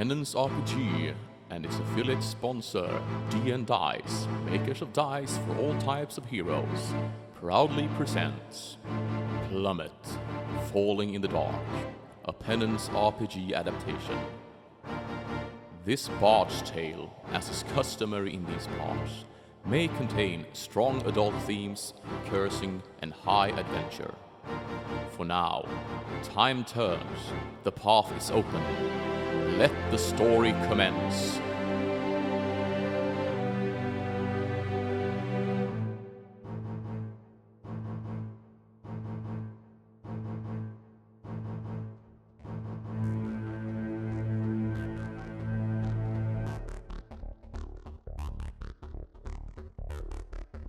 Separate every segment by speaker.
Speaker 1: Penance RPG and its affiliate sponsor, D&Dice, makers of dice for all types of heroes, proudly presents Plummet, Falling in the Dark, a Penance RPG adaptation. This bard's tale, as is customary in these parts, may contain strong adult themes, cursing, and high adventure. For now, time turns, the path is open. Let the story commence.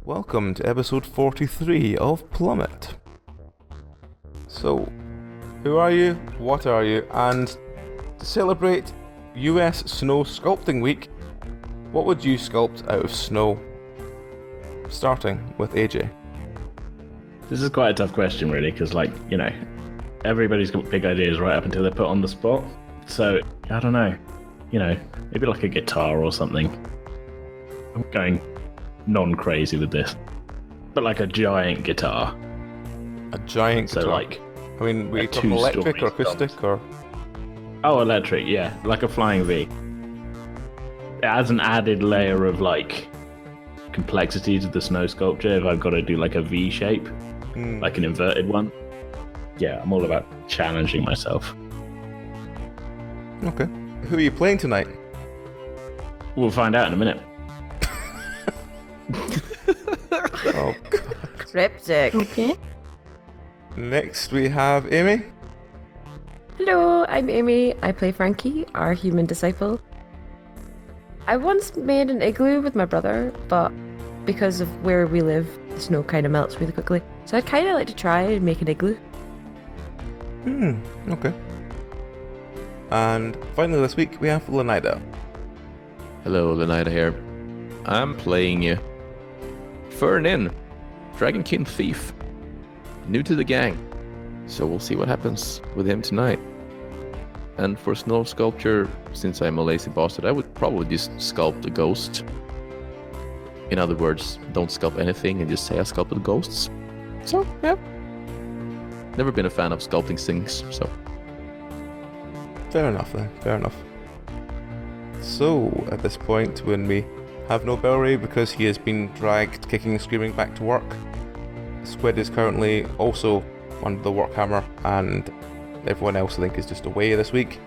Speaker 2: Welcome to episode 43 of Plummet. So, who are you, what are you, and to celebrate US Snow Sculpting Week, what would you sculpt out of snow? Starting with AJ.
Speaker 3: This is quite a tough question really, because everybody's got big ideas right up until they're put on the spot. So, I don't know, maybe like a guitar or something. I'm going non-crazy with this, but like a giant guitar.
Speaker 2: A giant guitar?
Speaker 3: So like,
Speaker 2: I mean, we talking electric or acoustic or?
Speaker 3: Oh, electric, yeah, like a flying V. It adds an added layer of like complexity to the snow sculpture if I've got to do like a V shape, like an inverted one. Yeah, I'm all about challenging myself.
Speaker 2: Okay. Who are you playing tonight?
Speaker 3: We'll find out in a minute.
Speaker 2: Oh, God.
Speaker 4: Cryptic.
Speaker 5: Okay.
Speaker 2: Next we have Amy.
Speaker 4: Hello, I'm Amy. I play Frankie, our human disciple. I once made an igloo with my brother, but because of where we live, the snow kind of melts really quickly. So I'd kind of like to try and make an igloo.
Speaker 2: Okay. And finally this week we have Lenida.
Speaker 6: Hello, Lenida here. I'm playing Fernin, Dragonkin Thief. New to the gang, so we'll see what happens with him tonight. And for snow sculpture, since I'm a lazy bastard, I would probably just sculpt a ghost. In other words, don't sculpt anything and just say I sculpted ghosts. So, yeah. Never been a fan of sculpting things, so.
Speaker 2: Fair enough then, fair enough. So, at this point, when we have no Belray because he has been dragged kicking and screaming back to work, Squid is currently also under the work hammer, and everyone else I think is just away this week.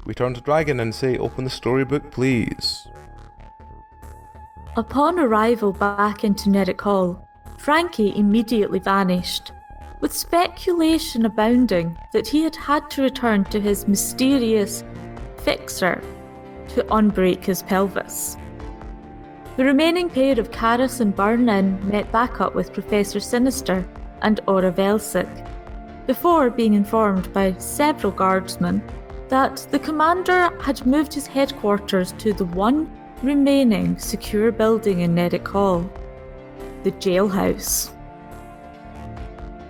Speaker 2: We turn to Dragon and say, open the storybook please.
Speaker 5: Upon arrival back into Neric Hall, Frankie immediately vanished, with speculation abounding that he had to return to his mysterious fixer to unbreak his pelvis. The remaining pair of Karis and Burnin met back up with Professor Sinister and Aura Velsic, before being informed by several guardsmen that the commander had moved his headquarters to the one remaining secure building in Neric Hall, the jailhouse.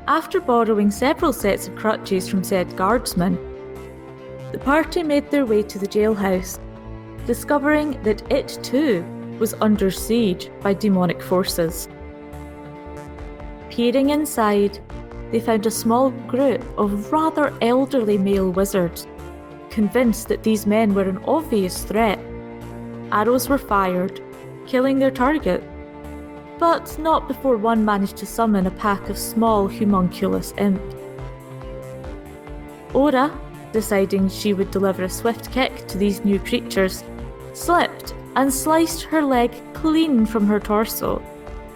Speaker 5: After borrowing several sets of crutches from said guardsmen, the party made their way to the jailhouse, discovering that it too was under siege by demonic forces. Peering inside, they found a small group of rather elderly male wizards, convinced that these men were an obvious threat. Arrows were fired, killing their target, but not before one managed to summon a pack of small homunculus imps. Aura, deciding she would deliver a swift kick to these new creatures, slipped and sliced her leg clean from her torso,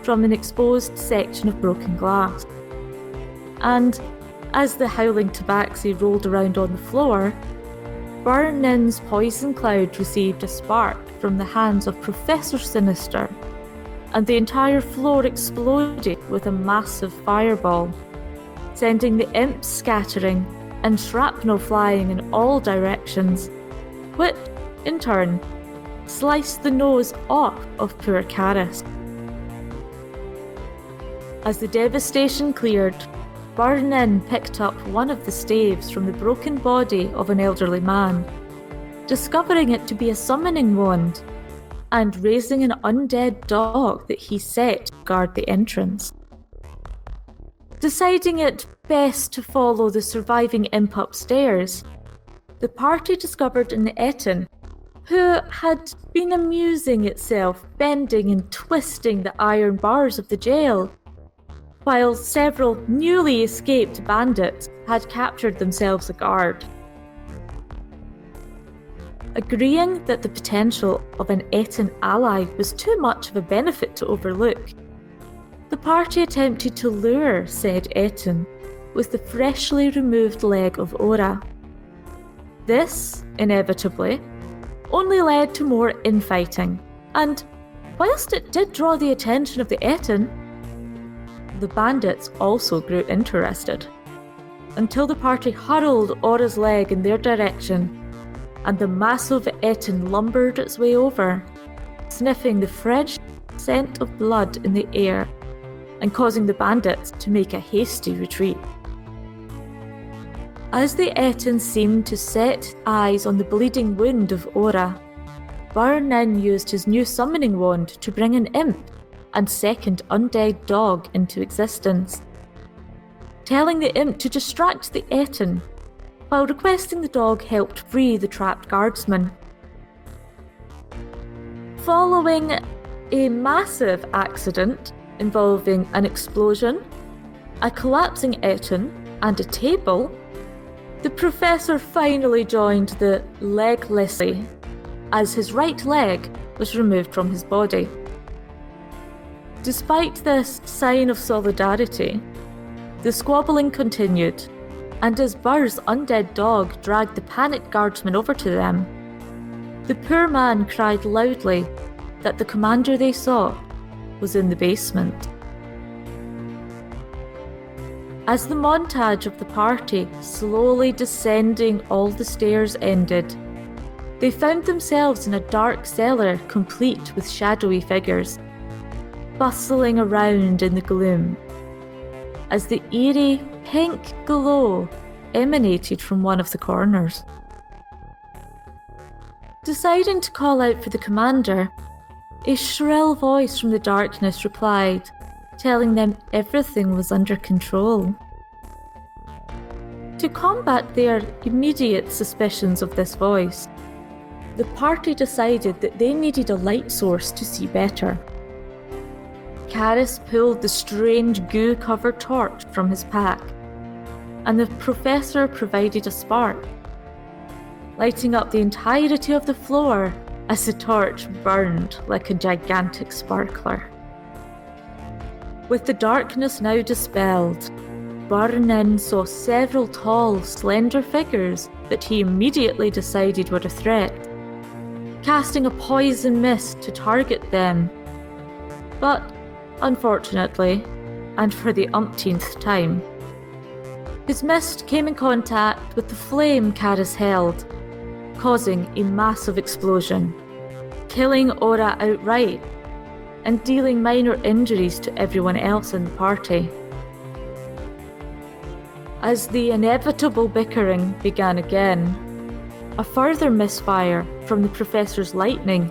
Speaker 5: from an exposed section of broken glass. And as the howling tabaxi rolled around on the floor, Burnin's poison cloud received a spark from the hands of Professor Sinister, and the entire floor exploded with a massive fireball, sending the imps scattering and shrapnel flying in all directions, which, in turn, sliced the nose off of poor Karis. As the devastation cleared, Burnin picked up one of the staves from the broken body of an elderly man, discovering it to be a summoning wand, and raising an undead dog that he set to guard the entrance. Deciding it best to follow the surviving imp upstairs, the party discovered an Etin who had been amusing itself bending and twisting the iron bars of the jail, while several newly escaped bandits had captured themselves a guard. Agreeing that the potential of an Etin ally was too much of a benefit to overlook, the party attempted to lure said Etin with the freshly removed leg of Ora. This, inevitably, only led to more infighting, and whilst it did draw the attention of the Etin, the bandits also grew interested, until the party hurled Ora's leg in their direction, and the massive Etin lumbered its way over, sniffing the fresh scent of blood in the air, and causing the bandits to make a hasty retreat. As the Etin seemed to set eyes on the bleeding wound of Ora, Burnin used his new summoning wand to bring an imp and second undead dog into existence, telling the imp to distract the Etin, while requesting the dog helped free the trapped guardsman. Following a massive accident involving an explosion, a collapsing Etin, and a table, the professor finally joined the leglessly, as his right leg was removed from his body. Despite this sign of solidarity, the squabbling continued, and as Burr's undead dog dragged the panicked guardsman over to them, the poor man cried loudly that the commander they sought was in the basement. As the montage of the party slowly descending all the stairs ended, they found themselves in a dark cellar complete with shadowy figures, bustling around in the gloom, as the eerie pink glow emanated from one of the corners. Deciding to call out for the commander, a shrill voice from the darkness replied, telling them everything was under control. To combat their immediate suspicions of this voice, the party decided that they needed a light source to see better. Karis pulled the strange goo-covered torch from his pack, and the professor provided a spark, lighting up the entirety of the floor as the torch burned like a gigantic sparkler. With the darkness now dispelled, Burnin saw several tall, slender figures that he immediately decided were a threat, casting a poison mist to target them. But, unfortunately, and for the umpteenth time, his mist came in contact with the flame Karis held, causing a massive explosion, killing Ora outright, and dealing minor injuries to everyone else in the party. As the inevitable bickering began again, a further misfire from the professor's lightning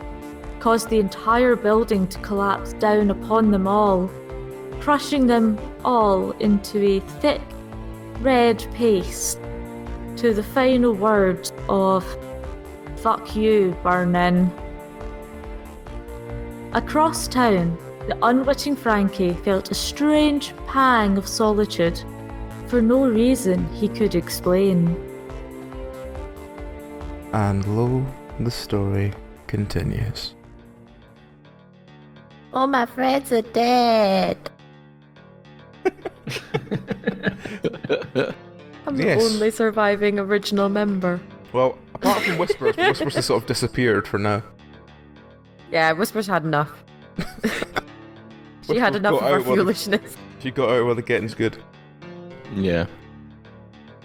Speaker 5: caused the entire building to collapse down upon them all, crushing them all into a thick red paste, to the final words of "Fuck you, Burnin." Across town, the unwitting Frankie felt a strange pang of solitude, for no reason he could explain.
Speaker 2: And lo, the story continues.
Speaker 4: All my friends are dead. I'm the
Speaker 2: Yes.
Speaker 4: only surviving original member.
Speaker 2: Well, apart from Whispers, Whispers has sort of disappeared for now.
Speaker 4: Yeah, Whispers had enough. She had
Speaker 2: Whispers
Speaker 4: enough
Speaker 2: got
Speaker 4: of our
Speaker 2: out while the-
Speaker 4: foolishness.
Speaker 2: She got out while the getting's good.
Speaker 6: Yeah.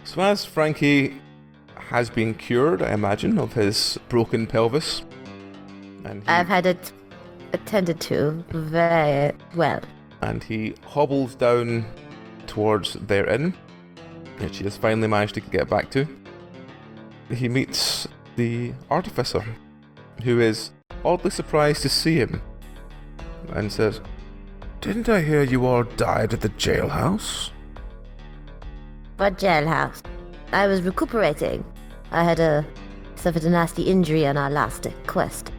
Speaker 2: So as Frankie has been cured, I imagine, of his broken pelvis, and
Speaker 4: I've had it attended to very well.
Speaker 2: he hobbles down towards their inn, which he has finally managed to get back to. He meets the artificer, who is oddly surprised to see him, and says, "Didn't I hear you all died at the jailhouse?"
Speaker 4: What jailhouse? I was recuperating. I had suffered a nasty injury on our last quest.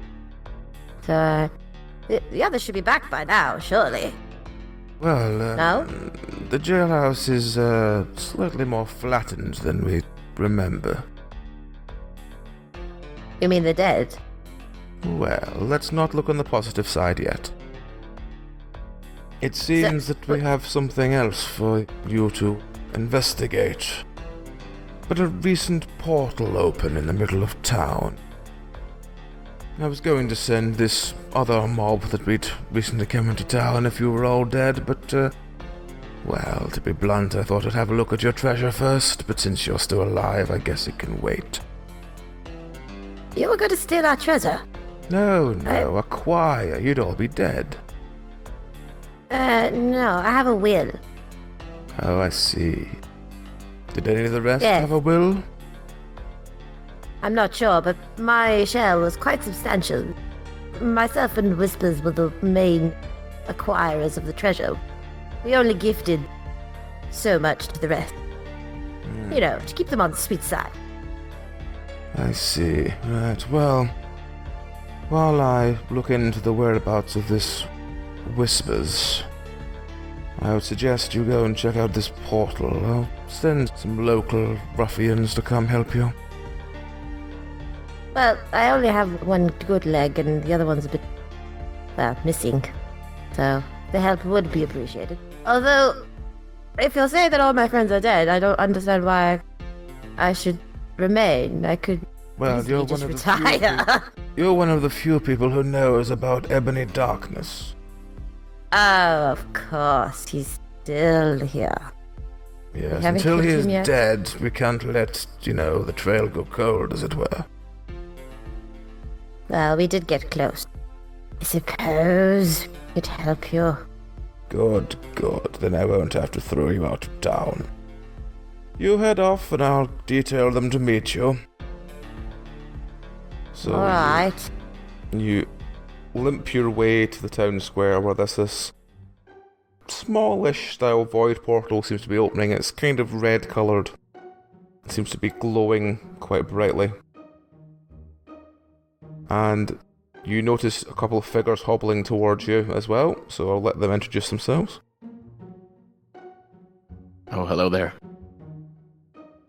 Speaker 4: So, the others should be back by now, surely.
Speaker 2: Well,
Speaker 4: No?
Speaker 2: the jailhouse is slightly more flattened than we remember.
Speaker 4: You mean the dead?
Speaker 2: Well, let's not look on the positive side yet. It seems that we have something else for you to investigate. But a recent portal opened in the middle of town. I was going to send this other mob that we'd recently come into town if you were all dead, but, well, to be blunt, I thought I'd have a look at your treasure first, but since you're still alive, I guess it can wait.
Speaker 4: You were going to steal our treasure?
Speaker 2: No, acquire. You'd all be dead.
Speaker 4: No, I have a will.
Speaker 2: Oh, I see. Did any of the rest
Speaker 4: Yes.
Speaker 2: have a will?
Speaker 4: I'm not sure, but my share was quite substantial. Myself and Whispers were the main acquirers of the treasure. We only gifted so much to the rest. You know, to keep them on the sweet side.
Speaker 2: I see. Right, well, while I look into the whereabouts of this Whispers, I would suggest you go and check out this portal. I'll send some local ruffians to come help you.
Speaker 4: Well, I only have one good leg and the other one's a bit, well, missing. So, the help would be appreciated. Although, if you'll say that all my friends are dead, I don't understand why I should remain. I could easily just retire.
Speaker 2: You're one of the few people who knows about Ebony Darkness.
Speaker 4: Oh, of course, he's still here.
Speaker 2: Yes,
Speaker 4: haven't
Speaker 2: until he
Speaker 4: killed
Speaker 2: is
Speaker 4: him yet?
Speaker 2: dead, we can't let, the trail go cold, as it were.
Speaker 4: Well, we did get close. I suppose it'd help you.
Speaker 2: Good. Then I won't have to throw you out of town. You head off and I'll detail them to meet you. So
Speaker 4: Alright.
Speaker 2: you limp your way to the town square where there's this smallish style void portal seems to be opening. It's kind of red coloured. It seems to be glowing quite brightly. And you notice a couple of figures hobbling towards you as well, so I'll let them introduce themselves.
Speaker 6: Oh, hello there.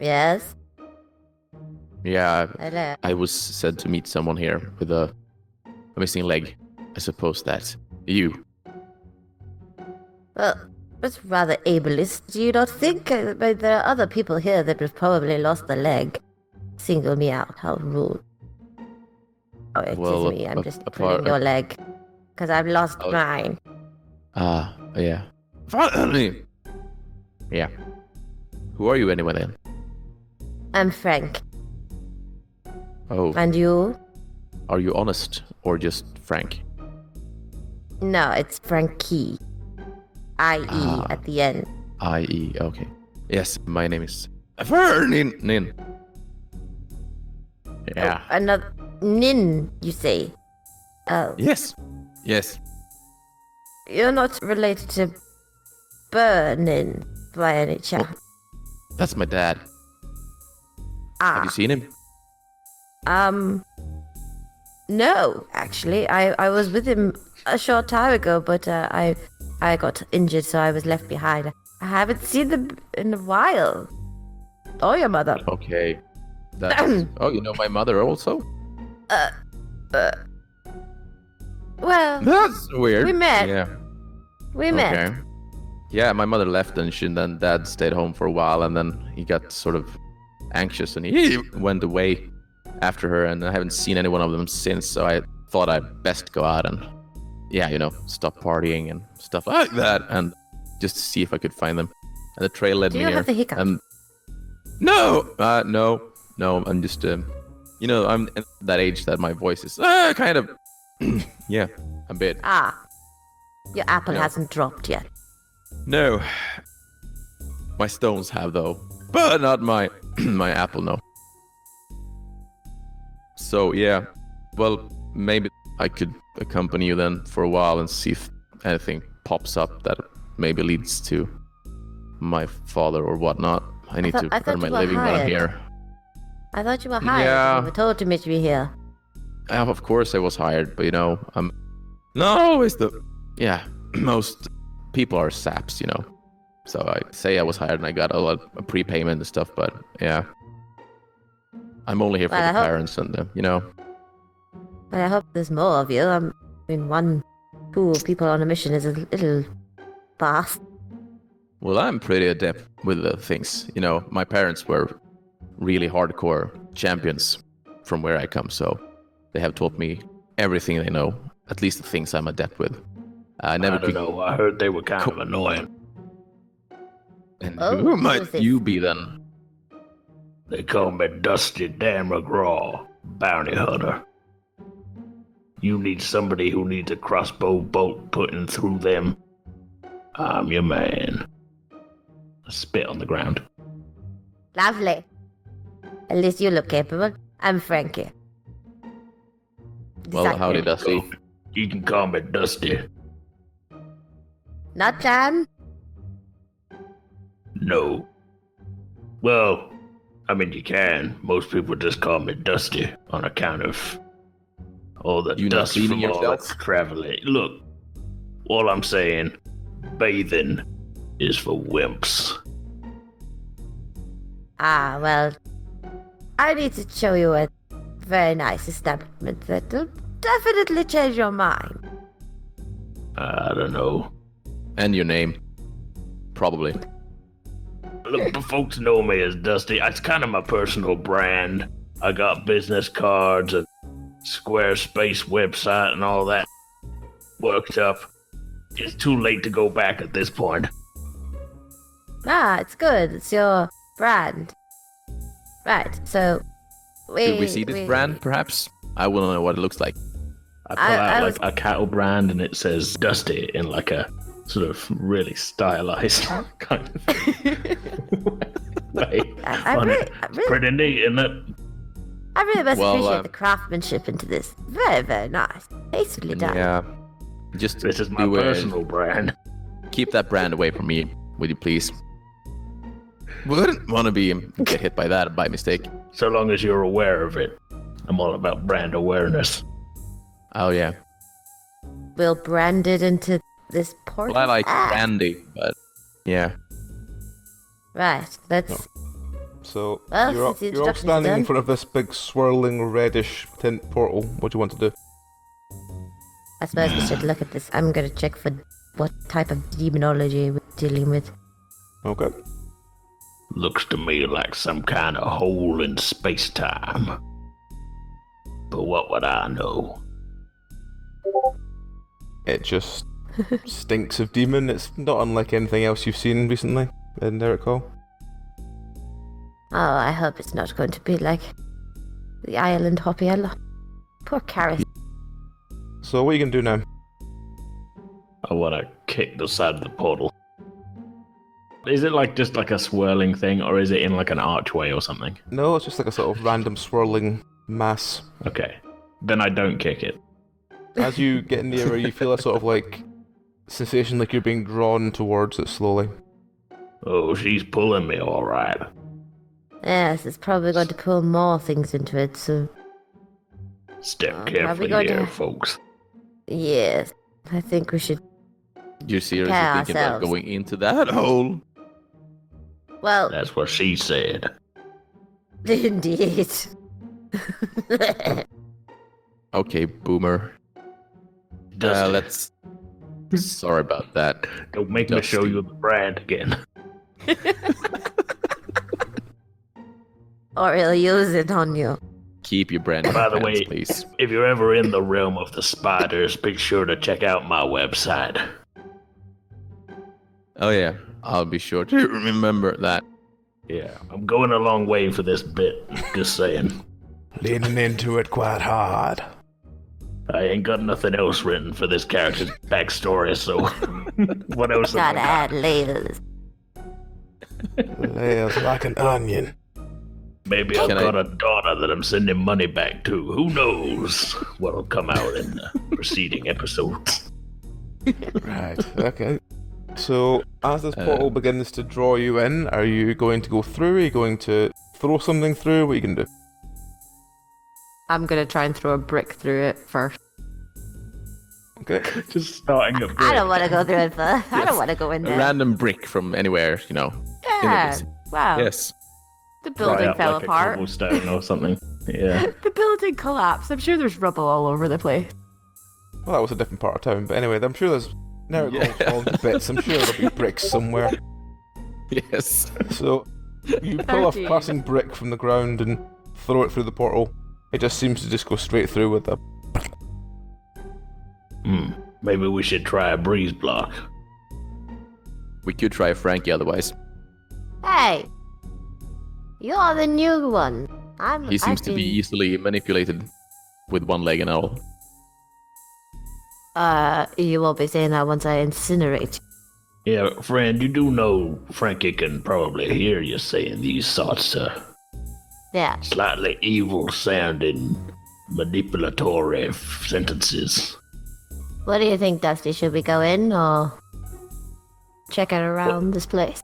Speaker 4: Yes?
Speaker 6: Yeah,
Speaker 4: Hello.
Speaker 6: I was said to meet someone here with a missing leg. I suppose that's you.
Speaker 4: Well, that's rather ableist, do you not think? But there are other people here that have probably lost the leg. Single me out, how rude. Oh, it
Speaker 6: Well,
Speaker 4: is me, I'm just
Speaker 6: apart-
Speaker 4: pulling your leg. Because I've lost
Speaker 6: Oh.
Speaker 4: mine.
Speaker 6: Yeah. Yeah. Who are you anyway then?
Speaker 4: I'm Frank.
Speaker 6: Oh,
Speaker 4: And you?
Speaker 6: are you honest or just Frank?
Speaker 4: No, it's Frankie. I-E at the end.
Speaker 6: I.E. Okay. Yes, my name is Nin. Yeah.
Speaker 4: Oh, another... Nin, you say? Oh.
Speaker 6: Yes.
Speaker 4: You're not related to Burnin by any chance?
Speaker 6: That's my dad. Have you seen him?
Speaker 4: No, actually. I was with him a short time ago, but I got injured, so I was left behind. I haven't seen them in a while. Or your mother.
Speaker 6: Okay. That's... Oh, you know my mother also?
Speaker 4: Well,
Speaker 6: That's weird.
Speaker 4: we met.
Speaker 6: Yeah.
Speaker 4: We met.
Speaker 6: Okay. Yeah, my mother left and then dad stayed home for a while and then he got sort of anxious and he went away after her and I haven't seen any one of them since, so I thought I'd best go out and, stop partying and stuff like that and just see if I could find them. And the trail led
Speaker 4: Do
Speaker 6: me
Speaker 4: you
Speaker 6: here.
Speaker 4: have the hiccup?
Speaker 6: No, I'm just, I'm at that age that my voice is kind of, a bit.
Speaker 4: Your apple
Speaker 6: No.
Speaker 4: hasn't dropped yet.
Speaker 6: No. My stones have though, but not my my apple. No. So yeah, well, maybe I could accompany you then for a while and see if anything pops up that maybe leads to my father or whatnot. I need to earn my living while I'm here.
Speaker 7: I thought you were hired.
Speaker 6: Yeah.
Speaker 7: You were told to meet me here.
Speaker 6: Of course I was hired, but I'm not always most people are saps, So I say I was hired and I got a lot of prepayment and stuff, but yeah. I'm only here for the parents and
Speaker 7: But I hope there's more of you. I mean, 2 people on a mission is a little fast.
Speaker 6: Well, I'm pretty adept with the things. My parents were really hardcore champions from where I come, so they have taught me everything they know, at least the things I'm adept with. I don't know. I heard they were kind of annoying. And who might you be then? They call me Dusty Dan McGraw, bounty hunter. You need somebody who needs a crossbow bolt putting through them. I'm your man. I spit on the ground.
Speaker 7: Lovely. At least you look capable. I'm Frankie.
Speaker 6: Well, howdy, Dusty.
Speaker 3: You can call me Dusty.
Speaker 7: Not Dan?
Speaker 3: No. Well, I mean, you can. Most people just call me Dusty on account of all the dust from all the traveling. Look, all I'm saying, bathing is for wimps.
Speaker 7: Ah, well, I need to show you a very nice establishment that'll definitely change your mind.
Speaker 3: I don't know.
Speaker 6: And your name. Probably.
Speaker 3: Look, folks know me as Dusty. It's kind of my personal brand. I got business cards and Squarespace website and all that worked up. It's too late to go back at this point.
Speaker 7: Ah, it's good. It's your brand. Right, so
Speaker 6: Should we see this brand, perhaps? I wouldn't know what it looks like.
Speaker 3: I pull out a cattle brand and it says Dusty in like a sort of really stylized kind of way. Pretty neat, isn't it?
Speaker 7: I really must appreciate the craftsmanship into this. Very, very nice. Tastefully done.
Speaker 6: Yeah. Just
Speaker 3: this is my personal brand.
Speaker 6: Keep that brand away from me, would you please? Wouldn't want to get hit by that by mistake.
Speaker 3: So long as you're aware of it. I'm all about brand awareness.
Speaker 6: Oh, yeah.
Speaker 7: We'll brand it into this port.
Speaker 6: Well, I like brandy, but yeah.
Speaker 7: Right, let's...
Speaker 2: So, you're all standing in front of this big swirling reddish tint portal. What do you want to do?
Speaker 7: I suppose we should look at this. I'm going to check for what type of demonology we're dealing with.
Speaker 2: Okay.
Speaker 3: Looks to me like some kind of hole in space-time. But what would I know?
Speaker 2: It just stinks of demon. It's not unlike anything else you've seen recently in Derek Hall.
Speaker 7: Oh, I hope it's not going to be like the island Hoppy. Poor Carrie.
Speaker 2: So what are you going to do now?
Speaker 3: I want to kick the side of the portal. Is it just like a swirling thing, or is it in like an archway or something?
Speaker 2: No, it's just like a sort of random swirling mass.
Speaker 3: Okay. Then I don't kick it.
Speaker 2: As you get nearer, you feel a sort of like sensation like you're being drawn towards it slowly.
Speaker 3: Oh, she's pulling me all right.
Speaker 7: Yes, it's probably going to pull more things into it, so...
Speaker 3: Step carefully here, folks.
Speaker 7: Yes, I think we should...
Speaker 6: You're seriously thinking about going into that hole?
Speaker 7: Well...
Speaker 3: That's what she said.
Speaker 7: Indeed.
Speaker 6: Okay, boomer. Let's... Sorry about that.
Speaker 3: Don't make me show you the brand again.
Speaker 7: Or he'll use it on you.
Speaker 6: Keep your brand.
Speaker 3: By the way,
Speaker 6: please.
Speaker 3: If you're ever in the realm of the spiders, be sure to check out my website.
Speaker 6: Oh yeah, I'll be sure to remember that.
Speaker 3: Yeah, I'm going a long way for this bit, just saying.
Speaker 2: Leaning into it quite hard.
Speaker 3: I ain't got nothing else written for this character's backstory, so what else
Speaker 7: Gotta add layers.
Speaker 2: Layers like an onion.
Speaker 3: Maybe I've got a daughter that I'm sending money back to. Who knows what'll come out in the preceding episodes.
Speaker 2: Right, okay. So, as this portal begins to draw you in, are you going to go through? Are you going to throw something through? What are you going to do?
Speaker 4: I'm going to try and throw a brick through it first.
Speaker 2: Okay.
Speaker 3: Just starting at
Speaker 7: I don't want to go through it first. I don't want to go in
Speaker 6: A
Speaker 7: there.
Speaker 6: random brick from anywhere, you know.
Speaker 4: Yeah. Wow.
Speaker 6: Yes.
Speaker 4: The building
Speaker 3: up
Speaker 4: fell
Speaker 3: like
Speaker 4: apart.
Speaker 3: A cobblestone or something. Yeah.
Speaker 4: The building collapsed. I'm sure there's rubble all over the place.
Speaker 2: Well, that was a different part of town, but anyway, I'm sure there's... Now it's all falling to bits. I'm sure there'll be bricks somewhere.
Speaker 6: Yes.
Speaker 2: So, you pull a
Speaker 4: 13.
Speaker 2: passing brick from the ground and throw it through the portal. It just seems to just go straight through with a...
Speaker 3: Maybe we should try a breeze block.
Speaker 6: We could try Frankie otherwise.
Speaker 7: Hey, you're the new one.
Speaker 6: He seems to be easily manipulated with one leg and all.
Speaker 7: You won't be saying that once I incinerate.
Speaker 3: Yeah, friend, you do know Frankie can probably hear you saying these sorts of
Speaker 7: Yeah.
Speaker 3: slightly evil-sounding, manipulatory sentences.
Speaker 7: What do you think, Dusty? Should we go in or check it around this place?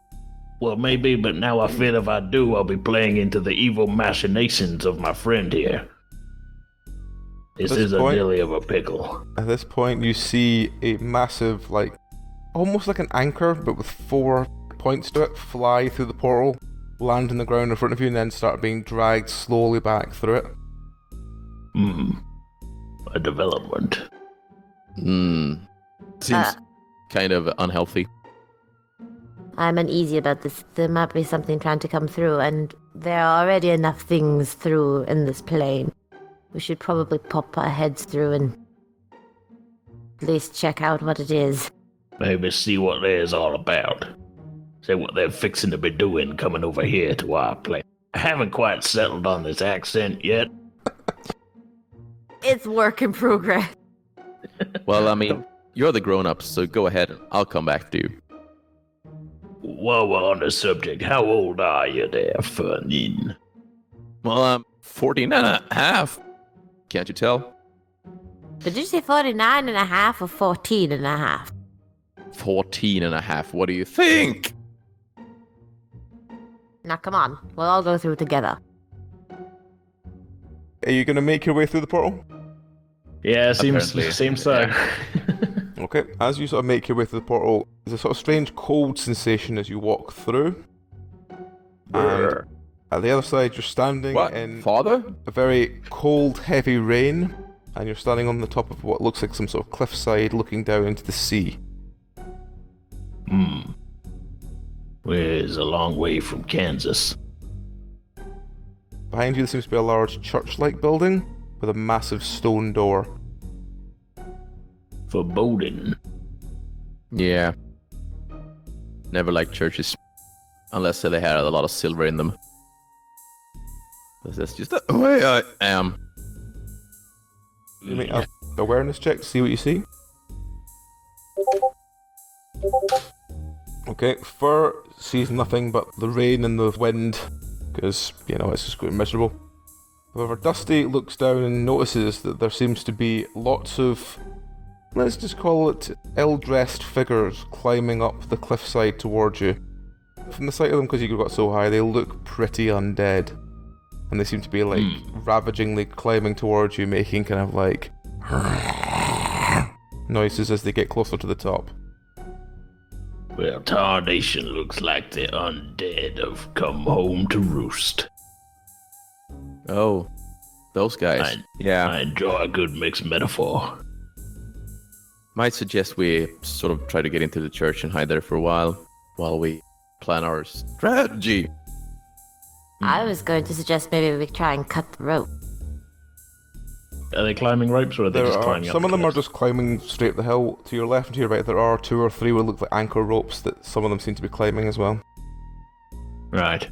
Speaker 3: Well, maybe, but now I feel if I do, I'll be playing into the evil machinations of my friend here. This
Speaker 2: At this
Speaker 3: is a
Speaker 2: point-
Speaker 3: dilly of a pickle.
Speaker 2: At this point, you see a massive, like, almost like an anchor, but with 4 points to it, fly through the portal, land on the ground in front of you, and then start being dragged slowly back through it.
Speaker 3: A development.
Speaker 6: Seems kind of unhealthy.
Speaker 7: I'm uneasy about this. There might be something trying to come through, and there are already enough things through in this plane. We should probably pop our heads through and at least check out what it is.
Speaker 3: Maybe see what they's all about. See what they're fixing to be doing coming over here to our place. I haven't quite settled on this accent yet.
Speaker 4: It's work in progress.
Speaker 6: Well, I mean, you're the grown-ups, so go ahead. I'll come back to you.
Speaker 3: While we're on the subject, how old are you there, Fernin?
Speaker 6: Well, I'm 14 and a half. Can't you tell?
Speaker 7: Did you say 49 and a half or 14 and a half?
Speaker 6: 14 and a half. What do you think?
Speaker 7: Now come on, we'll all go through together.
Speaker 2: Are you going to make your way through the portal?
Speaker 3: Yeah,
Speaker 6: Apparently,
Speaker 3: seems so.
Speaker 2: Okay, as you sort of make your way through the portal, there's a sort of strange cold sensation as you walk through. And at the other side, you're standing
Speaker 6: What?
Speaker 2: in
Speaker 6: Father?
Speaker 2: a very cold, heavy rain, and you're standing on the top of what looks like some sort of cliffside looking down into the sea.
Speaker 3: We're a long way from Kansas.
Speaker 2: Behind you, there seems to be a large church-like building with a massive stone door.
Speaker 3: Foreboding.
Speaker 6: Yeah. Never liked churches. Unless they had a lot of silver in them. That's just the way I am.
Speaker 2: You make an awareness check to see what you see. Okay, Fur sees nothing but the rain and the wind, because, you know, it's just going miserable. However, Dusty looks down and notices that there seems to be lots of, let's just call it, ill-dressed figures climbing up the cliffside towards you. From the sight of them, because you got so high, they look pretty undead. And they seem to be, like, ravagingly climbing towards you, making kind of, like, noises as they get closer to the top.
Speaker 3: Well, Tarnation looks like the undead have come home to roost.
Speaker 6: Oh, those guys.
Speaker 3: I enjoy a good mixed metaphor.
Speaker 6: Might suggest we sort of try to get into the church and hide there for a while we plan our strategy.
Speaker 7: I was going to suggest maybe we try and cut the rope.
Speaker 3: Are they climbing ropes or are they just climbing up?
Speaker 2: Some of them are
Speaker 3: cliffs?
Speaker 2: just climbing straight up the hill. To your left and to your right, there are 2 or 3 what look like anchor ropes that some of them seem to be climbing as well.
Speaker 3: Right.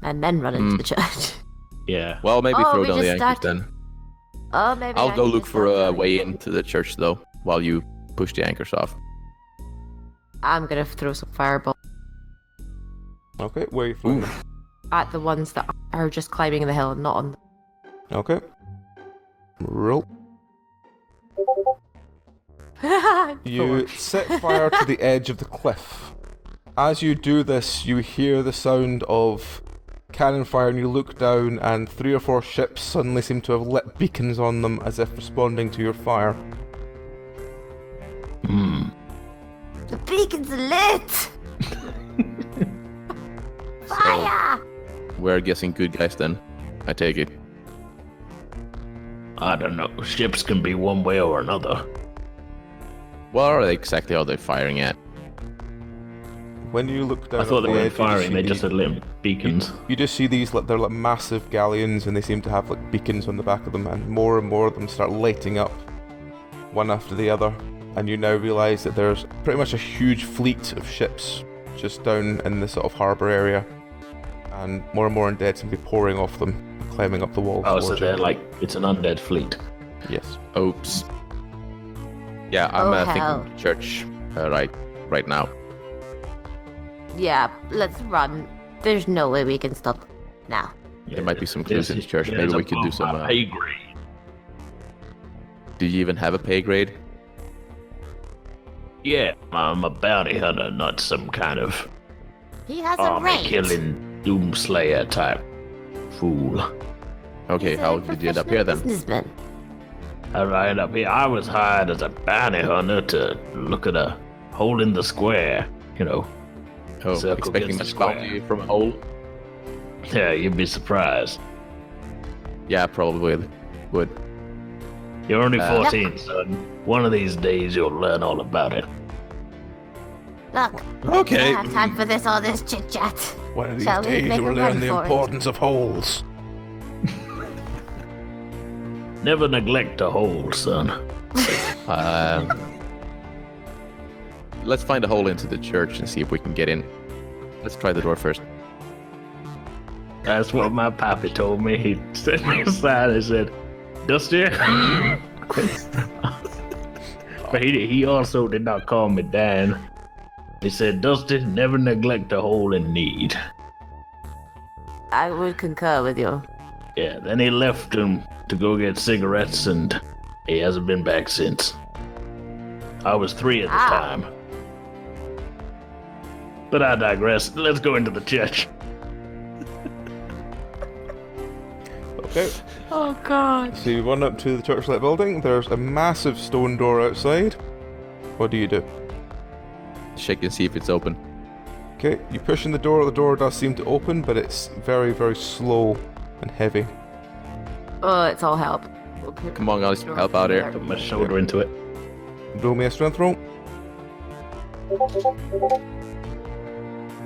Speaker 7: And then run into the church.
Speaker 3: Yeah.
Speaker 6: Well, maybe
Speaker 7: Oh,
Speaker 6: throw
Speaker 7: we
Speaker 6: down the
Speaker 7: just
Speaker 6: anchors
Speaker 7: started-
Speaker 6: then.
Speaker 7: Oh, maybe
Speaker 6: I'll
Speaker 7: I
Speaker 6: go
Speaker 7: can
Speaker 6: look
Speaker 7: just
Speaker 6: for
Speaker 7: start
Speaker 6: a
Speaker 7: running.
Speaker 6: way into the church, though, while you push the anchors off.
Speaker 4: I'm gonna throw some fireball.
Speaker 2: Okay, where are you throwing them?
Speaker 4: at the ones that are just climbing the hill and not on.
Speaker 2: Okay. Roll. You set fire to the edge of the cliff. As you do this, you hear the sound of cannon fire, and you look down, and 3 or 4 ships suddenly seem to have lit beacons on them as if responding to your fire.
Speaker 7: The beacon's lit! Fire!
Speaker 6: We're guessing good guys then. I take it.
Speaker 3: I don't know. Ships can be one way or another.
Speaker 6: What exactly are they firing at?
Speaker 2: When you look down,
Speaker 3: I thought
Speaker 2: at
Speaker 3: they
Speaker 2: the
Speaker 3: weren't
Speaker 2: edge,
Speaker 3: firing, they just
Speaker 2: see
Speaker 3: had lit beacons.
Speaker 2: you just see these, like, they're like massive galleons, and they seem to have like beacons on the back of them, and more of them start lighting up, one after the other. And you now realise that there's pretty much a huge fleet of ships just down in the sort of harbour area, and more undead seem to be pouring off them, climbing up the walls.
Speaker 3: Oh, so
Speaker 2: towards you.
Speaker 3: they're like, it's an undead fleet.
Speaker 2: Yes.
Speaker 6: Oops. Yeah, I'm
Speaker 7: hell.
Speaker 6: thinking church right now.
Speaker 7: Yeah, let's run. There's no way we can stop now.
Speaker 6: There might be some clues in the church. Maybe we could do some.
Speaker 3: Pay grade.
Speaker 6: Do you even have a pay grade?
Speaker 3: Yeah, I'm a bounty hunter, not some kind of
Speaker 7: He has a
Speaker 3: army
Speaker 7: range.
Speaker 3: killing doomslayer type fool.
Speaker 6: Okay,
Speaker 7: He's a
Speaker 6: how did you end up here then?
Speaker 7: businessman.
Speaker 3: How did I end up here? I was hired as a bounty hunter to look at a hole in the square. You know,
Speaker 6: Oh,
Speaker 3: Circle
Speaker 6: expecting
Speaker 3: against
Speaker 6: to
Speaker 3: the
Speaker 6: spout
Speaker 3: square.
Speaker 6: you from a hole?
Speaker 3: yeah, you'd be surprised.
Speaker 6: Yeah, probably would.
Speaker 3: You're only
Speaker 6: Uh,
Speaker 3: 14, son. One of these days you'll learn all about it.
Speaker 7: Look,
Speaker 6: Okay.
Speaker 7: I don't have time for this chit chat.
Speaker 2: One of these
Speaker 7: Shall we
Speaker 2: days
Speaker 7: make
Speaker 2: you
Speaker 7: a
Speaker 2: will
Speaker 7: run
Speaker 2: learn the
Speaker 7: for it?
Speaker 2: importance of holes.
Speaker 3: Never neglect a hole, son.
Speaker 6: Let's find a hole into the church and see if we can get in. Let's try the door first.
Speaker 3: That's what my pappy told me. He sent me aside and said, Dusty. But he also did not call me Dan. He said, Dusty, never neglect a hole in need.
Speaker 7: I would concur with you.
Speaker 3: Yeah, then he left him to go get cigarettes, and he hasn't been back since. I was 3 at the time. But I digress. Let's go into the church.
Speaker 2: Okay.
Speaker 4: Oh God.
Speaker 2: So you run up to the church-like building. There's a massive stone door outside. What do you do?
Speaker 6: Check and see if it's open.
Speaker 2: Okay, you push in the door does seem to open, but it's very, very slow and heavy.
Speaker 4: Oh, it's all help.
Speaker 6: Come on, guys, help out here.
Speaker 3: Put my shoulder into it.
Speaker 2: Roll me a strength roll.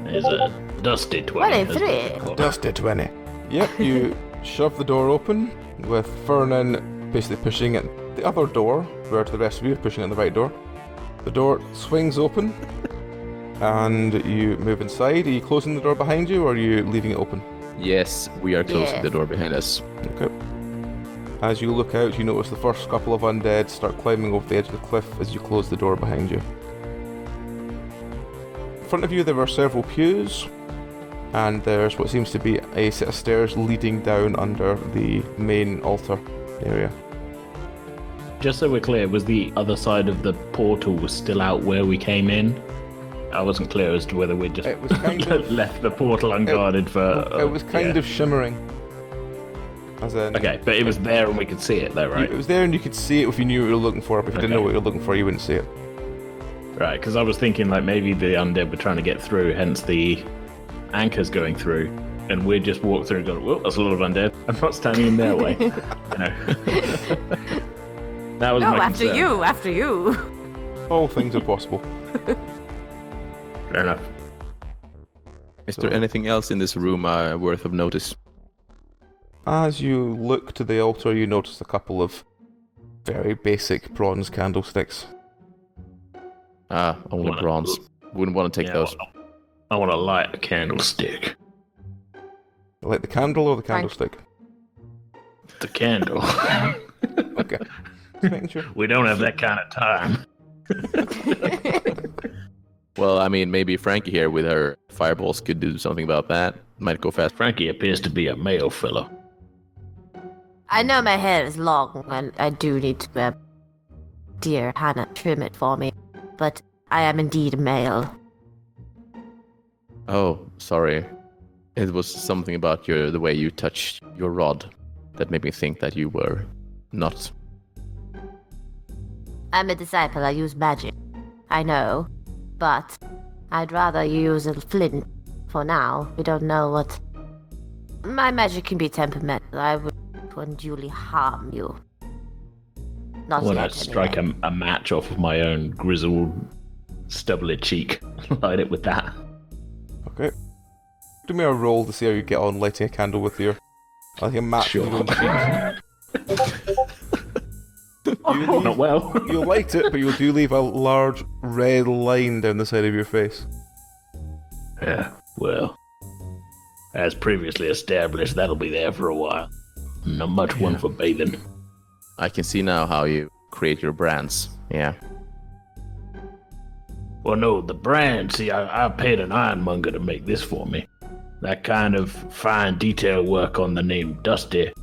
Speaker 3: There's a Dusty 20.
Speaker 7: 23.
Speaker 2: Dusty 20. Yep, you shove the door open, with Fernan basically pushing at the other door, where the rest of you are pushing at the right door. The door swings open, and you move inside. Are you closing the door behind you, or are you leaving it open?
Speaker 6: Yes, we are closing
Speaker 7: Yes.
Speaker 6: the door behind us.
Speaker 2: Okay. As you look out, you notice the first couple of undead start climbing over the edge of the cliff as you close the door behind you. In front of you there are several pews, and there's what seems to be a set of stairs leading down under the main altar area.
Speaker 3: Just so we're clear, was the other side of the portal was still out where we came in? I wasn't clear as to whether we just
Speaker 2: It was kind of-
Speaker 3: left the portal unguarded for...
Speaker 2: It was kind
Speaker 3: yeah.
Speaker 2: of shimmering. As in,
Speaker 3: Okay, but it was there and we could see it though, right?
Speaker 2: It was there and you could see it if you knew what you were looking for, but if you didn't know
Speaker 3: Okay.
Speaker 2: what you were looking for, you wouldn't see it.
Speaker 3: Right, because I was thinking like maybe the undead were trying to get through, hence the anchors going through, and we just walked through and go, well, that's a lot of undead. I'm not standing in their way. You know. That was
Speaker 4: No,
Speaker 3: my
Speaker 4: after
Speaker 3: concern.
Speaker 4: you, after you.
Speaker 2: All things are possible.
Speaker 3: Fair enough.
Speaker 6: Is there anything else in this room worth of notice?
Speaker 2: As you look to the altar, you notice a couple of very basic bronze candlesticks.
Speaker 6: Only
Speaker 3: Wanna-
Speaker 6: bronze. Wouldn't want to take
Speaker 3: Yeah,
Speaker 6: those.
Speaker 3: I want to light a candlestick.
Speaker 2: Like the candle or the candlestick?
Speaker 3: The candle.
Speaker 2: Okay. Just making sure.
Speaker 3: We don't have that kind of time.
Speaker 6: Well, I mean, maybe Frankie here with her fireballs could do something about that. Might go fast.
Speaker 3: Frankie appears to be a male fellow.
Speaker 7: I know my hair is long, and I do need to, dear Hannah, trim it for me. But I am indeed a male.
Speaker 6: Oh, sorry. It was something about the way you touched your rod that made me think that you were not.
Speaker 7: I'm a disciple, I use magic. I know. But I'd rather use a flint for now. We don't know what... My magic can be temperamental. I would unduly harm you. Not
Speaker 3: When I
Speaker 7: yet,
Speaker 3: strike
Speaker 7: anyway.
Speaker 3: a match off of my own grizzled, stubbly cheek, light it with that.
Speaker 2: Okay. Do me a roll to see how you get on lighting a candle with your... like a match with your own cheek.
Speaker 3: Not well.
Speaker 2: You'll light it, but you do leave a large red line down the side of your face.
Speaker 3: Yeah, well, as previously established, that'll be there for a while. Not much one for bathing.
Speaker 6: I can see now how you create your brands. Yeah.
Speaker 3: Well, no, the brand, see, I paid an ironmonger to make this for me. That kind of fine detail work on the name Dusty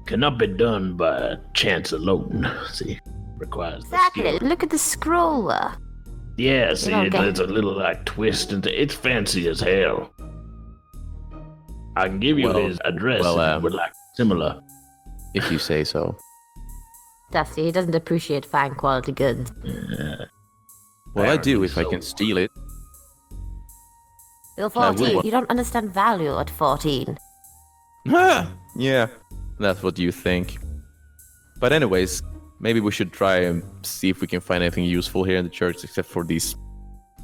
Speaker 3: cannot be done by chance alone, see. Requires the
Speaker 7: Exactly.
Speaker 3: skill.
Speaker 7: Look at the scroll.
Speaker 3: Yeah, see,
Speaker 7: don't get-
Speaker 3: it's a little like twist into it's fancy as hell. I can give you
Speaker 6: Well-
Speaker 3: his address
Speaker 6: well,
Speaker 3: if you would like similar.
Speaker 6: If you say so.
Speaker 7: Dusty, he doesn't appreciate fine quality goods.
Speaker 6: Well, I do
Speaker 3: Apparently
Speaker 6: if I
Speaker 3: so.
Speaker 6: can steal it.
Speaker 7: You're
Speaker 6: I would
Speaker 7: 14.
Speaker 6: want-
Speaker 7: You don't understand value at 14.
Speaker 6: Yeah, that's what you think. But anyways, maybe we should try and see if we can find anything useful here in the church except for these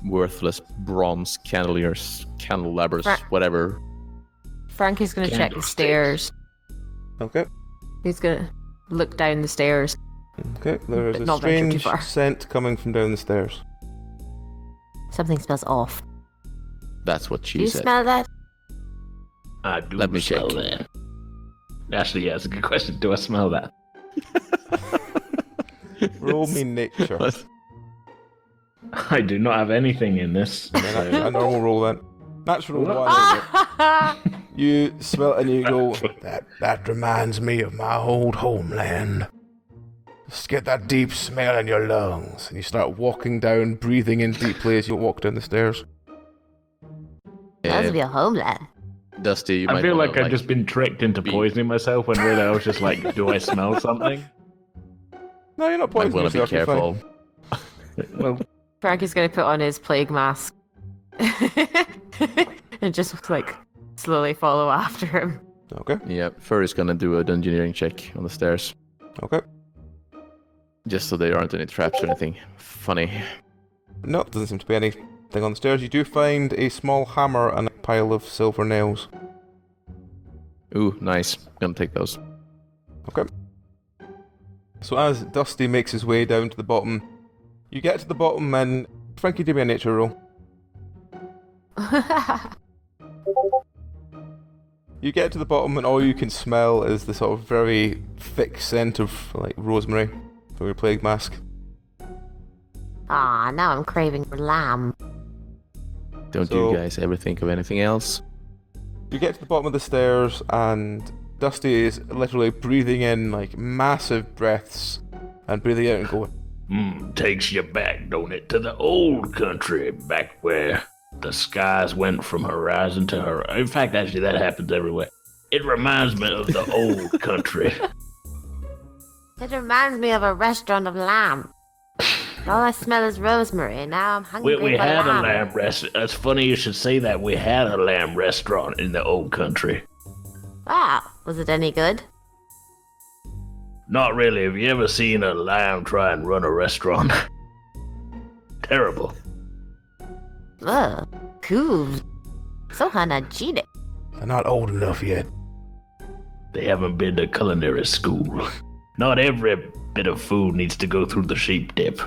Speaker 6: worthless bronze candelabras,
Speaker 4: Fra-
Speaker 6: whatever.
Speaker 4: Frankie's gonna check the
Speaker 3: Candlesticks.
Speaker 4: stairs.
Speaker 2: Okay.
Speaker 4: He's gonna look down the stairs.
Speaker 2: Okay, there is
Speaker 4: But
Speaker 2: a
Speaker 4: not venture too
Speaker 2: strange
Speaker 4: far.
Speaker 2: scent coming from down the stairs.
Speaker 7: Something smells off.
Speaker 6: That's what
Speaker 7: Do
Speaker 6: she
Speaker 7: you
Speaker 6: said.
Speaker 7: smell that?
Speaker 3: I do
Speaker 6: Let me
Speaker 3: smell
Speaker 6: check.
Speaker 3: that. Actually, yeah, it's a good question. Do I smell that?
Speaker 2: Roll me nature.
Speaker 6: What?
Speaker 3: I do not have anything in this.
Speaker 2: A normal roll then. Natural one.
Speaker 4: Ah!
Speaker 2: You smell it and you go, that reminds me of my old homeland. Just get that deep smell in your lungs. And you start walking down, breathing in deeply as you walk down the stairs.
Speaker 7: That must be a homeland.
Speaker 6: Dusty, you
Speaker 3: I
Speaker 6: might
Speaker 3: feel
Speaker 6: wanna,
Speaker 3: like I've just been tricked into
Speaker 6: be-
Speaker 3: poisoning myself when really I was just like, do I smell something?
Speaker 2: No, you're not
Speaker 6: might
Speaker 2: poisoning
Speaker 6: want to be
Speaker 2: yourself, you're fine.
Speaker 6: careful.
Speaker 3: Well,
Speaker 4: Frankie's gonna put on his plague mask. And just like slowly follow after him.
Speaker 2: Okay,
Speaker 6: Yeah, Furry's gonna do an engineering check on the stairs.
Speaker 2: okay.
Speaker 6: Just so there aren't any traps or anything funny.
Speaker 2: No, doesn't seem to be anything on the stairs. You do find a small hammer and a pile of silver nails.
Speaker 6: Ooh, nice. Gonna take those.
Speaker 2: Okay. So as Dusty makes his way down to the bottom, you get to the bottom and Frankie, do me a nature roll. You get to the bottom and all you can smell is the sort of very thick scent of like rosemary from your plague mask.
Speaker 7: Ah, now I'm craving for lamb.
Speaker 6: Don't
Speaker 2: So-
Speaker 6: you guys ever think of anything else?
Speaker 2: You get to the bottom of the stairs and Dusty is literally breathing in like massive breaths and breathing out and going,
Speaker 3: takes you back, don't it, to the old country, back where the skies went from horizon to horizon. In fact, actually, that happens everywhere. It reminds me of the old country.
Speaker 7: It reminds me of a restaurant of lamb. All I smell is rosemary, and now I'm hungry
Speaker 3: We
Speaker 7: for
Speaker 3: had
Speaker 7: lamb.
Speaker 3: a lamb restaurant. It's funny you should say that. We had a lamb restaurant in the old country.
Speaker 7: Wow, was it any good?
Speaker 3: Not really. Have you ever seen a lamb try and run a restaurant? Terrible.
Speaker 7: Ugh, cool. So hygienic.
Speaker 2: they're not old enough yet.
Speaker 3: They haven't been to culinary school. Not every bit of food needs to go through the sheep dip.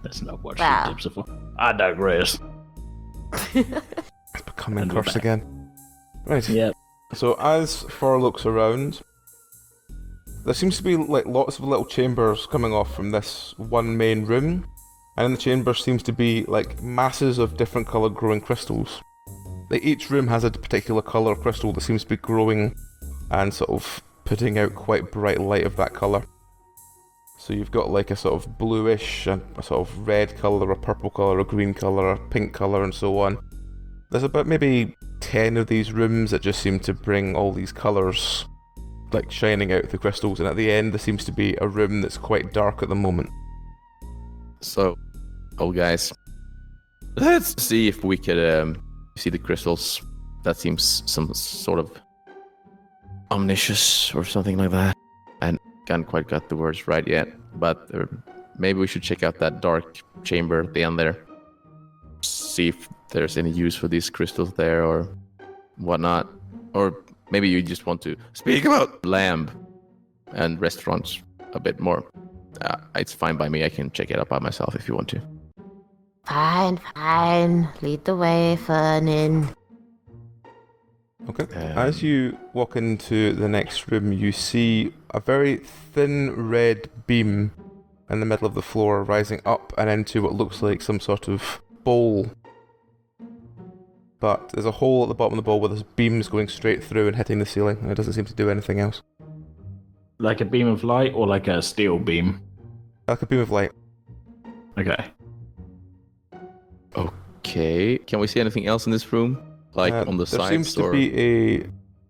Speaker 3: That's not what
Speaker 7: Wow.
Speaker 3: sheep dips are for. I digress.
Speaker 2: It's becoming
Speaker 3: And we're
Speaker 2: cursed
Speaker 3: back.
Speaker 2: again. Right.
Speaker 3: Yep.
Speaker 2: So as Fur looks around, there seems to be like lots of little chambers coming off from this one main room, and in the chamber seems to be like masses of different coloured glowing crystals like each room has a particular colour of crystal that seems to be growing and sort of putting out quite bright light of that colour. So you've got like a sort of bluish, a sort of red colour, a purple colour, a green colour, a pink colour, and so on. There's about maybe 10 of these rooms that just seem to bring all these colours like shining out of the crystals, and at the end there seems to be a room that's quite dark at the moment.
Speaker 6: So, guys, let's see if we could see the crystals. That seems some sort of omniscious or something like that. And can't quite got the words right yet, but maybe we should check out that dark chamber at the end there. See if there's any use for these crystals there or whatnot. Or maybe you just want to speak about lamb and restaurants a bit more. It's fine by me. I can check it out by myself if you want to.
Speaker 7: Fine. Lead the way, Fernin.
Speaker 2: Okay. As you walk into the next room, you see a very thin red beam in the middle of the floor rising up and into what looks like some sort of bowl. But there's a hole at the bottom of the bowl where there's beams going straight through and hitting the ceiling, and it doesn't seem to do anything else.
Speaker 3: Like a beam of light or like a steel beam?
Speaker 2: Like a beam of light.
Speaker 3: Okay.
Speaker 6: Okay. Can we see anything else in this room? Like on the
Speaker 2: there
Speaker 6: sides?
Speaker 2: Seems to be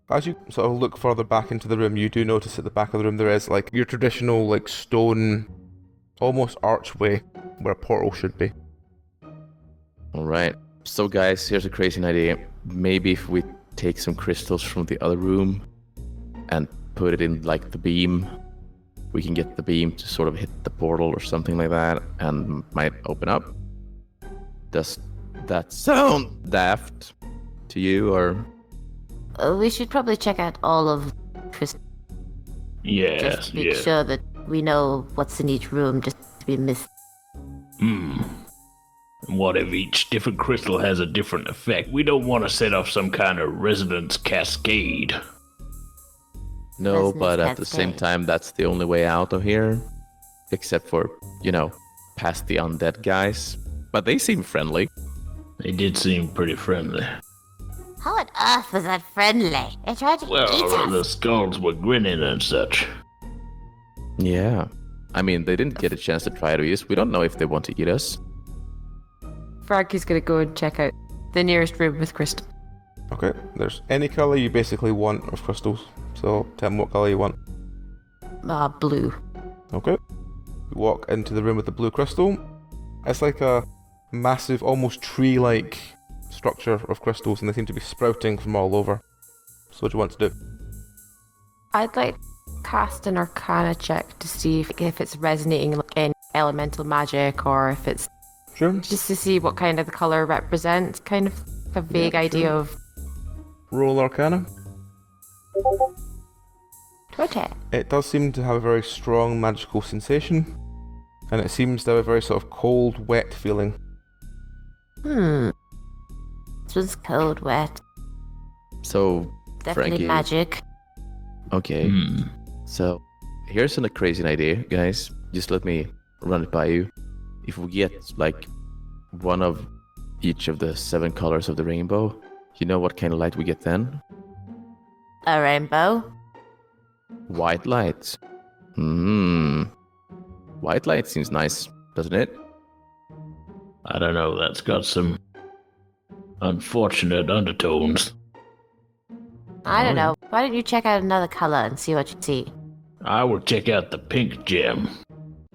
Speaker 2: as you sort of look further back into the room, you do notice at the back of the room there is like your traditional like stone, almost archway where a portal should be.
Speaker 6: Alright. So guys, here's a crazy idea. Maybe if we take some crystals from the other room and put it in like the beam, we can get the beam to sort of hit the portal or something like that and might open up. Does that sound daft to you, or?
Speaker 7: We should probably check out all of crystals.
Speaker 3: Yes,
Speaker 7: just to make sure that we know what's in each room, just to be missed.
Speaker 3: And what if each different crystal has a different effect? We don't want to set off some kind of resonance cascade.
Speaker 6: No,
Speaker 7: Resonance
Speaker 6: but at the same
Speaker 7: cascade.
Speaker 6: time, that's the only way out of here. Except for, past the undead guys. But they seem friendly.
Speaker 3: They did seem pretty friendly.
Speaker 7: How on earth was that friendly? They tried to eat
Speaker 3: Well,
Speaker 7: us.
Speaker 3: the skulls were grinning and such.
Speaker 6: Yeah. I mean, they didn't get a chance to try to eat us. We don't know if they want to eat us.
Speaker 4: Frankie's gonna go and check out the nearest room with crystal.
Speaker 2: Okay, there's any colour you basically want of crystals. So tell me what colour you want.
Speaker 7: Blue.
Speaker 2: Okay. You walk into the room with the blue crystal. It's like a massive, almost tree-like structure of crystals, and they seem to be sprouting from all over. So what do you want to do?
Speaker 4: I'd like to cast an Arcana check to see if it's resonating in elemental magic or if it's
Speaker 2: Sure.
Speaker 4: just to see what kind of the color represents. Kind of a vague idea
Speaker 2: sure.
Speaker 4: of.
Speaker 2: Roll Arcana.
Speaker 7: 20.
Speaker 2: It does seem to have a very strong magical sensation, and it seems to have a very sort of cold, wet feeling.
Speaker 7: This was cold, wet.
Speaker 6: So,
Speaker 7: Definitely
Speaker 6: Frankie.
Speaker 7: magic.
Speaker 6: Okay. So, here's a crazy idea, guys. Just let me run it by you. If we get, like, one of each of the 7 colors of the rainbow, you know what kind of light we get then?
Speaker 7: A rainbow.
Speaker 6: White light. White light seems nice, doesn't it?
Speaker 3: I don't know, that's got some unfortunate undertones.
Speaker 7: I don't know. Why don't you check out another color and see what you see?
Speaker 3: I will check out the pink gem.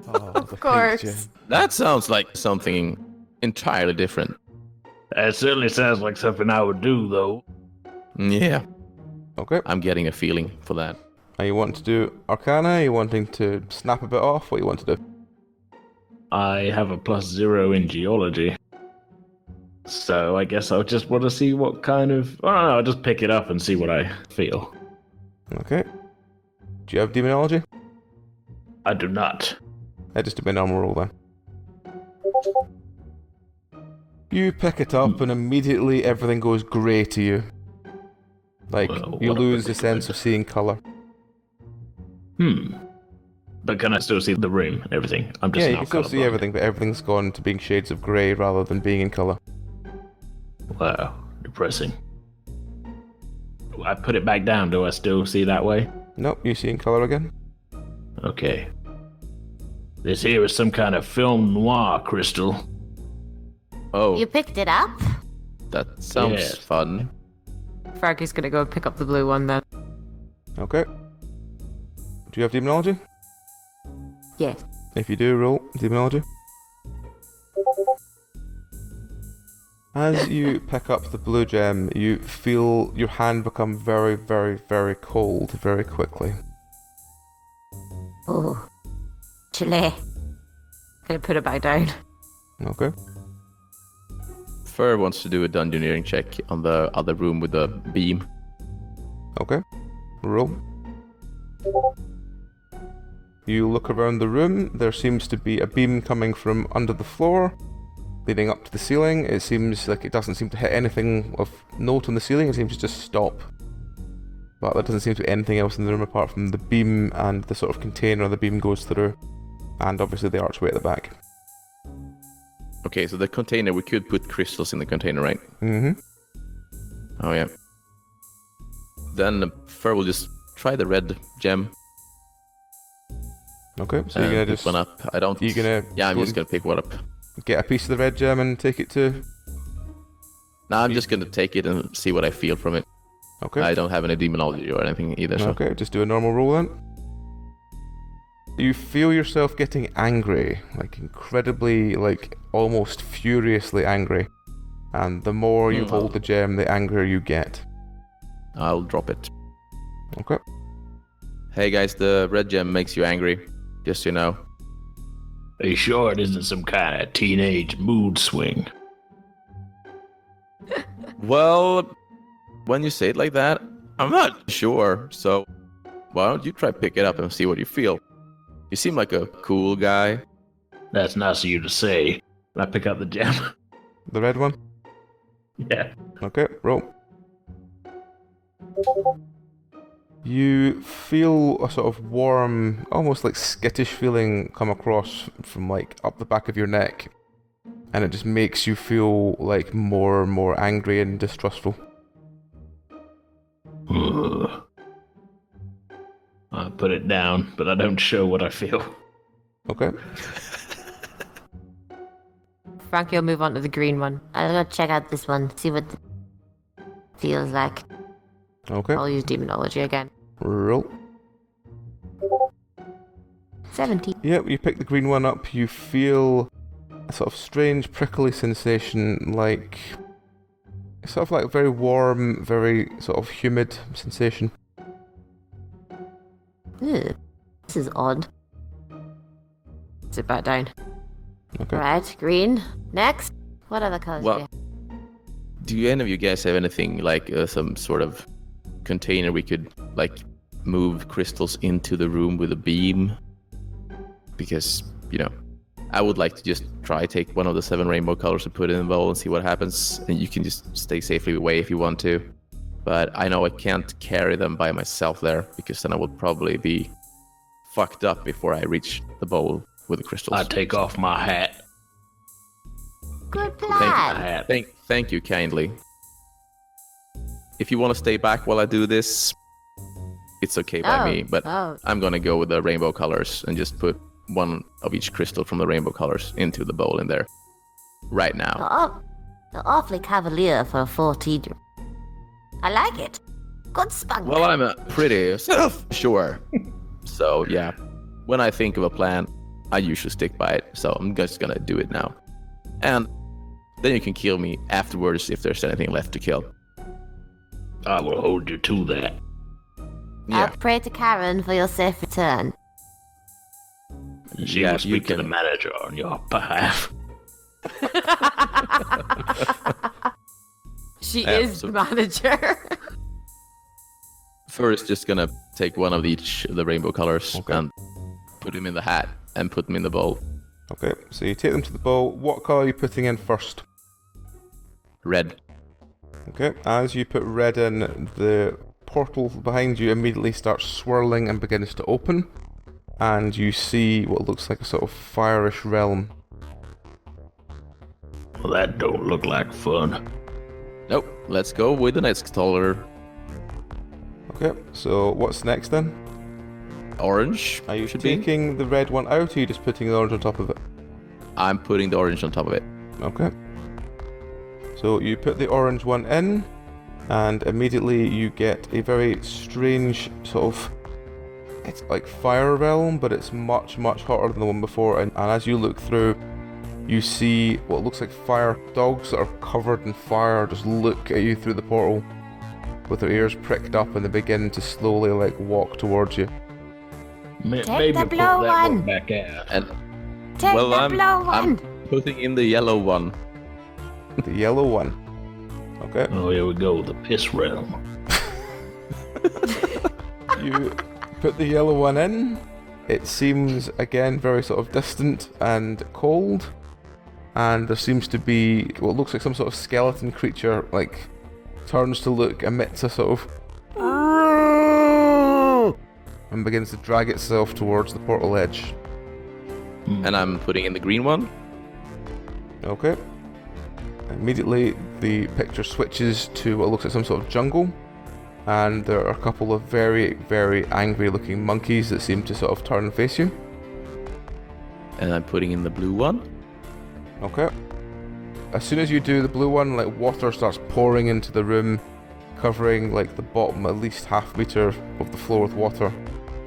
Speaker 2: Oh,
Speaker 4: Of course.
Speaker 6: That sounds like something entirely different.
Speaker 3: That certainly sounds like something I would do, though.
Speaker 6: Yeah,
Speaker 2: Okay.
Speaker 6: I'm getting a feeling for that.
Speaker 2: Are you wanting to do Arcana? Are you wanting to snap a bit off? What do you want to do?
Speaker 3: I have a +0 in geology. So I guess I'll just want to see what kind of... I don't know, I'll just pick it up and see what I feel.
Speaker 2: Okay. Do you have Demonology?
Speaker 3: I do not.
Speaker 2: Just do my normal roll then. You pick it up and immediately everything goes grey to you. Like,
Speaker 3: Well,
Speaker 2: you
Speaker 3: what a
Speaker 2: lose the
Speaker 3: predicament.
Speaker 2: sense of seeing colour.
Speaker 3: But can I still see the room and everything? I'm just
Speaker 2: Yeah, you
Speaker 3: now
Speaker 2: can still see
Speaker 3: colourblind.
Speaker 2: everything, but everything's gone to being shades of grey rather than being in colour.
Speaker 3: Wow. depressing. I put it back down. Do I still see that way?
Speaker 2: Nope, you see in colour again.
Speaker 3: Okay. This here is some kind of film noir crystal.
Speaker 6: Oh,
Speaker 7: You picked it up?
Speaker 6: that sounds
Speaker 3: Yes.
Speaker 6: fun.
Speaker 4: Frankie's gonna go pick up the blue one then.
Speaker 2: Okay. Do you have demonology?
Speaker 4: Yes.
Speaker 2: If you do, roll demonology. As you pick up the blue gem, you feel your hand become very, very, very cold very quickly.
Speaker 7: Oh. Chile.
Speaker 4: Gonna put it back down.
Speaker 2: Okay.
Speaker 6: Fur wants to do a dungeoneering check on the other room with the beam.
Speaker 2: Okay. Roll. You look around the room. There seems to be a beam coming from under the floor, leading up to the ceiling. It seems like it doesn't seem to hit anything of note on the ceiling. It seems to just stop. But there doesn't seem to be anything else in the room apart from the beam and the sort of container the beam goes through. And obviously the archway at the back.
Speaker 6: Okay, so the container, we could put crystals in the container, right?
Speaker 2: Mm-hmm.
Speaker 6: Oh, yeah. Then Fur will just try the red gem.
Speaker 2: Okay, so you're gonna
Speaker 6: pick
Speaker 2: just...
Speaker 6: one up. I don't...
Speaker 2: You're gonna...
Speaker 6: Yeah, I'm
Speaker 2: go
Speaker 6: just gonna pick one up.
Speaker 2: get a piece of the red gem and take it to...
Speaker 6: Nah, I'm just gonna take it and see what I feel from it.
Speaker 2: Okay.
Speaker 6: I don't have any demonology or anything either, so...
Speaker 2: Okay, just do a normal roll then. You feel yourself getting angry, like incredibly, like almost furiously angry. And the more you hold the gem, the angrier you get.
Speaker 6: I'll drop it.
Speaker 2: Okay.
Speaker 6: Hey guys, the red gem makes you angry. Just so you know.
Speaker 3: Are you sure it isn't some kind of teenage mood swing?
Speaker 6: Well, when you say it like that, I'm not sure. So, why don't you try pick it up and see what you feel? You seem like a cool guy.
Speaker 3: That's nice of you to say. I pick up the gem.
Speaker 2: The red one?
Speaker 3: Yeah.
Speaker 2: Okay, roll. You feel a sort of warm, almost like skittish feeling come across from like up the back of your neck. And it just makes you feel like more and more angry and distrustful.
Speaker 3: Ugh. I put it down, but I don't show what I feel.
Speaker 2: Okay.
Speaker 4: Frankie will move on to the green one.
Speaker 7: I'll go check out this one, see what it feels like.
Speaker 2: Okay.
Speaker 4: I'll use demonology again.
Speaker 2: Roll.
Speaker 7: 17.
Speaker 2: Yep, you pick the green one up, you feel a sort of strange prickly sensation, like... sort of like very warm, very sort of humid sensation.
Speaker 7: Ugh. This is odd.
Speaker 4: Sit back down.
Speaker 2: Okay.
Speaker 7: Right, green. Next. What other colors do you
Speaker 6: Well,
Speaker 7: have?
Speaker 6: do any of you guys have anything like some sort of container we could like move crystals into the room with a beam? Because, you know, I would like to just try take one of the 7 rainbow colors and put it in the bowl and see what happens. And you can just stay safely away if you want to. But I know I can't carry them by myself there, because then I would probably be fucked up before I reach the bowl with the crystals.
Speaker 3: I take off my hat.
Speaker 7: Good
Speaker 6: Thank you.
Speaker 7: plan.
Speaker 3: Hat.
Speaker 6: Thank you kindly. If you want to stay back while I do this, it's okay by me, but I'm gonna go with the rainbow colors and just put one of each crystal from the rainbow colors into the bowl in there. Right now.
Speaker 7: You're awfully cavalier for a 14. I like it. Good spunk.
Speaker 6: Well, I'm a pretty self-sure. So, yeah. When I think of a plan, I usually stick by it. So I'm just gonna do it now. And then you can kill me afterwards if there's anything left to kill.
Speaker 3: I will hold you to that.
Speaker 6: Yeah.
Speaker 7: I'll pray to Karen for your safe return.
Speaker 3: She
Speaker 6: Yeah,
Speaker 3: will
Speaker 6: you
Speaker 3: speak to the
Speaker 6: can-
Speaker 3: manager on your behalf.
Speaker 4: She
Speaker 6: Yeah,
Speaker 4: is
Speaker 6: so-
Speaker 4: the manager.
Speaker 6: First, just gonna take one of each of the rainbow colors
Speaker 2: Okay.
Speaker 6: and put them in the hat and put them in the bowl.
Speaker 2: Okay, so you take them to the bowl. What colour are you putting in first?
Speaker 6: Red.
Speaker 2: Okay, as you put red in, the portal behind you immediately starts swirling and begins to open. And you see what looks like a sort of fireish realm.
Speaker 3: Well, that don't look like fun.
Speaker 6: Nope. let's go with the next color.
Speaker 2: Okay, so what's next then?
Speaker 6: Orange.
Speaker 2: Are you
Speaker 6: should be.
Speaker 2: taking the red one out, or are you just putting the orange on top of it?
Speaker 6: I'm putting the orange on top of it.
Speaker 2: Okay. So you put the orange one in, and immediately you get a very strange sort of... It's like fire realm, but it's much, much hotter than the one before. And as you look through, you see what looks like fire dogs that are covered in fire just look at you through the portal with their ears pricked up, and they begin to slowly like walk towards you.
Speaker 3: Maybe
Speaker 7: the
Speaker 3: put
Speaker 7: blue
Speaker 3: that
Speaker 7: one.
Speaker 3: back out.
Speaker 6: And
Speaker 7: Take
Speaker 6: well,
Speaker 7: the
Speaker 6: I'm
Speaker 7: blue one.
Speaker 6: putting in the yellow one.
Speaker 2: The yellow one. Okay.
Speaker 3: Oh, here we go, the piss realm.
Speaker 2: You put the yellow one in. It seems again very sort of distant and cold, and there seems to be what looks like some sort of skeleton creature like turns to look, emits a sort of and begins to drag itself towards the portal edge.
Speaker 6: And I'm putting in the green one.
Speaker 2: Okay. Immediately the picture switches to what looks like some sort of jungle, and there are a couple of very, very angry looking monkeys that seem to sort of turn and face you.
Speaker 6: And I'm putting in the blue one.
Speaker 2: Okay. As soon as you do the blue one, like water starts pouring into the room, covering like the bottom at least half meter of the floor with water,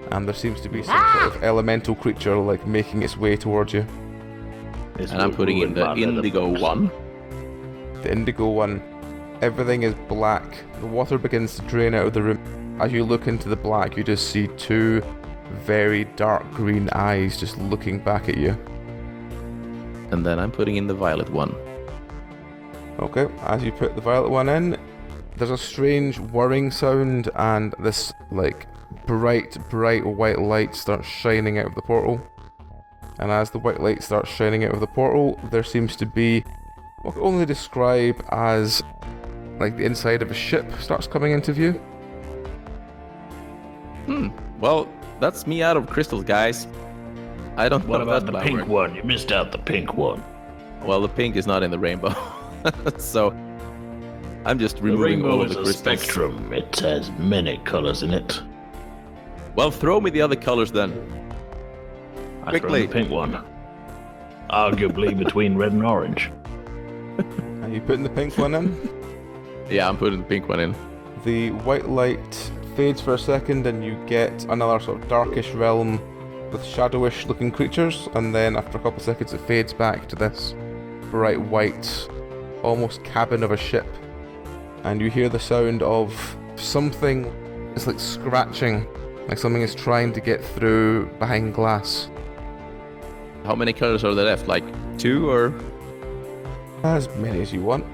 Speaker 2: and there seems to be some sort of elemental creature like making its way towards you.
Speaker 3: This
Speaker 6: And I'm
Speaker 3: will
Speaker 6: putting in
Speaker 3: ruin
Speaker 6: the
Speaker 3: my
Speaker 6: indigo
Speaker 3: leather
Speaker 6: one.
Speaker 2: The indigo one, everything is black. The water begins to drain out of the room. As you look into the black, you just see two very dark green eyes just looking back at you.
Speaker 6: And then I'm putting in the violet one.
Speaker 2: Okay, as you put the violet one in, there's a strange whirring sound, and this like bright white light starts shining out of the portal. And as the white light starts shining out of the portal, there seems to be what I can only describe as like the inside of a ship starts coming into view.
Speaker 6: Well, that's me out of crystals, guys. I don't
Speaker 3: What
Speaker 6: know
Speaker 3: about
Speaker 6: that
Speaker 3: the pink
Speaker 6: work.
Speaker 3: one? You missed out the pink one.
Speaker 6: Well, the pink is not in the rainbow. So I'm just
Speaker 3: The
Speaker 6: removing all
Speaker 3: rainbow
Speaker 6: of
Speaker 3: is
Speaker 6: the
Speaker 3: a
Speaker 6: crystals.
Speaker 3: spectrum. It has many colors in it.
Speaker 6: Well, throw me the other colors then.
Speaker 3: I throw
Speaker 6: Quickly.
Speaker 3: the pink one. Arguably between red and orange.
Speaker 2: Are you putting the pink one in?
Speaker 6: Yeah, I'm putting the pink one in.
Speaker 2: The white light fades for a second, and you get another sort of darkish realm with shadowish looking creatures, and then after a couple of seconds it fades back to this bright white, almost cabin of a ship, and you hear the sound of something. It's like scratching, like something is trying to get through behind glass.
Speaker 6: How many colors are there left? Like 2 or?
Speaker 2: As many as you want.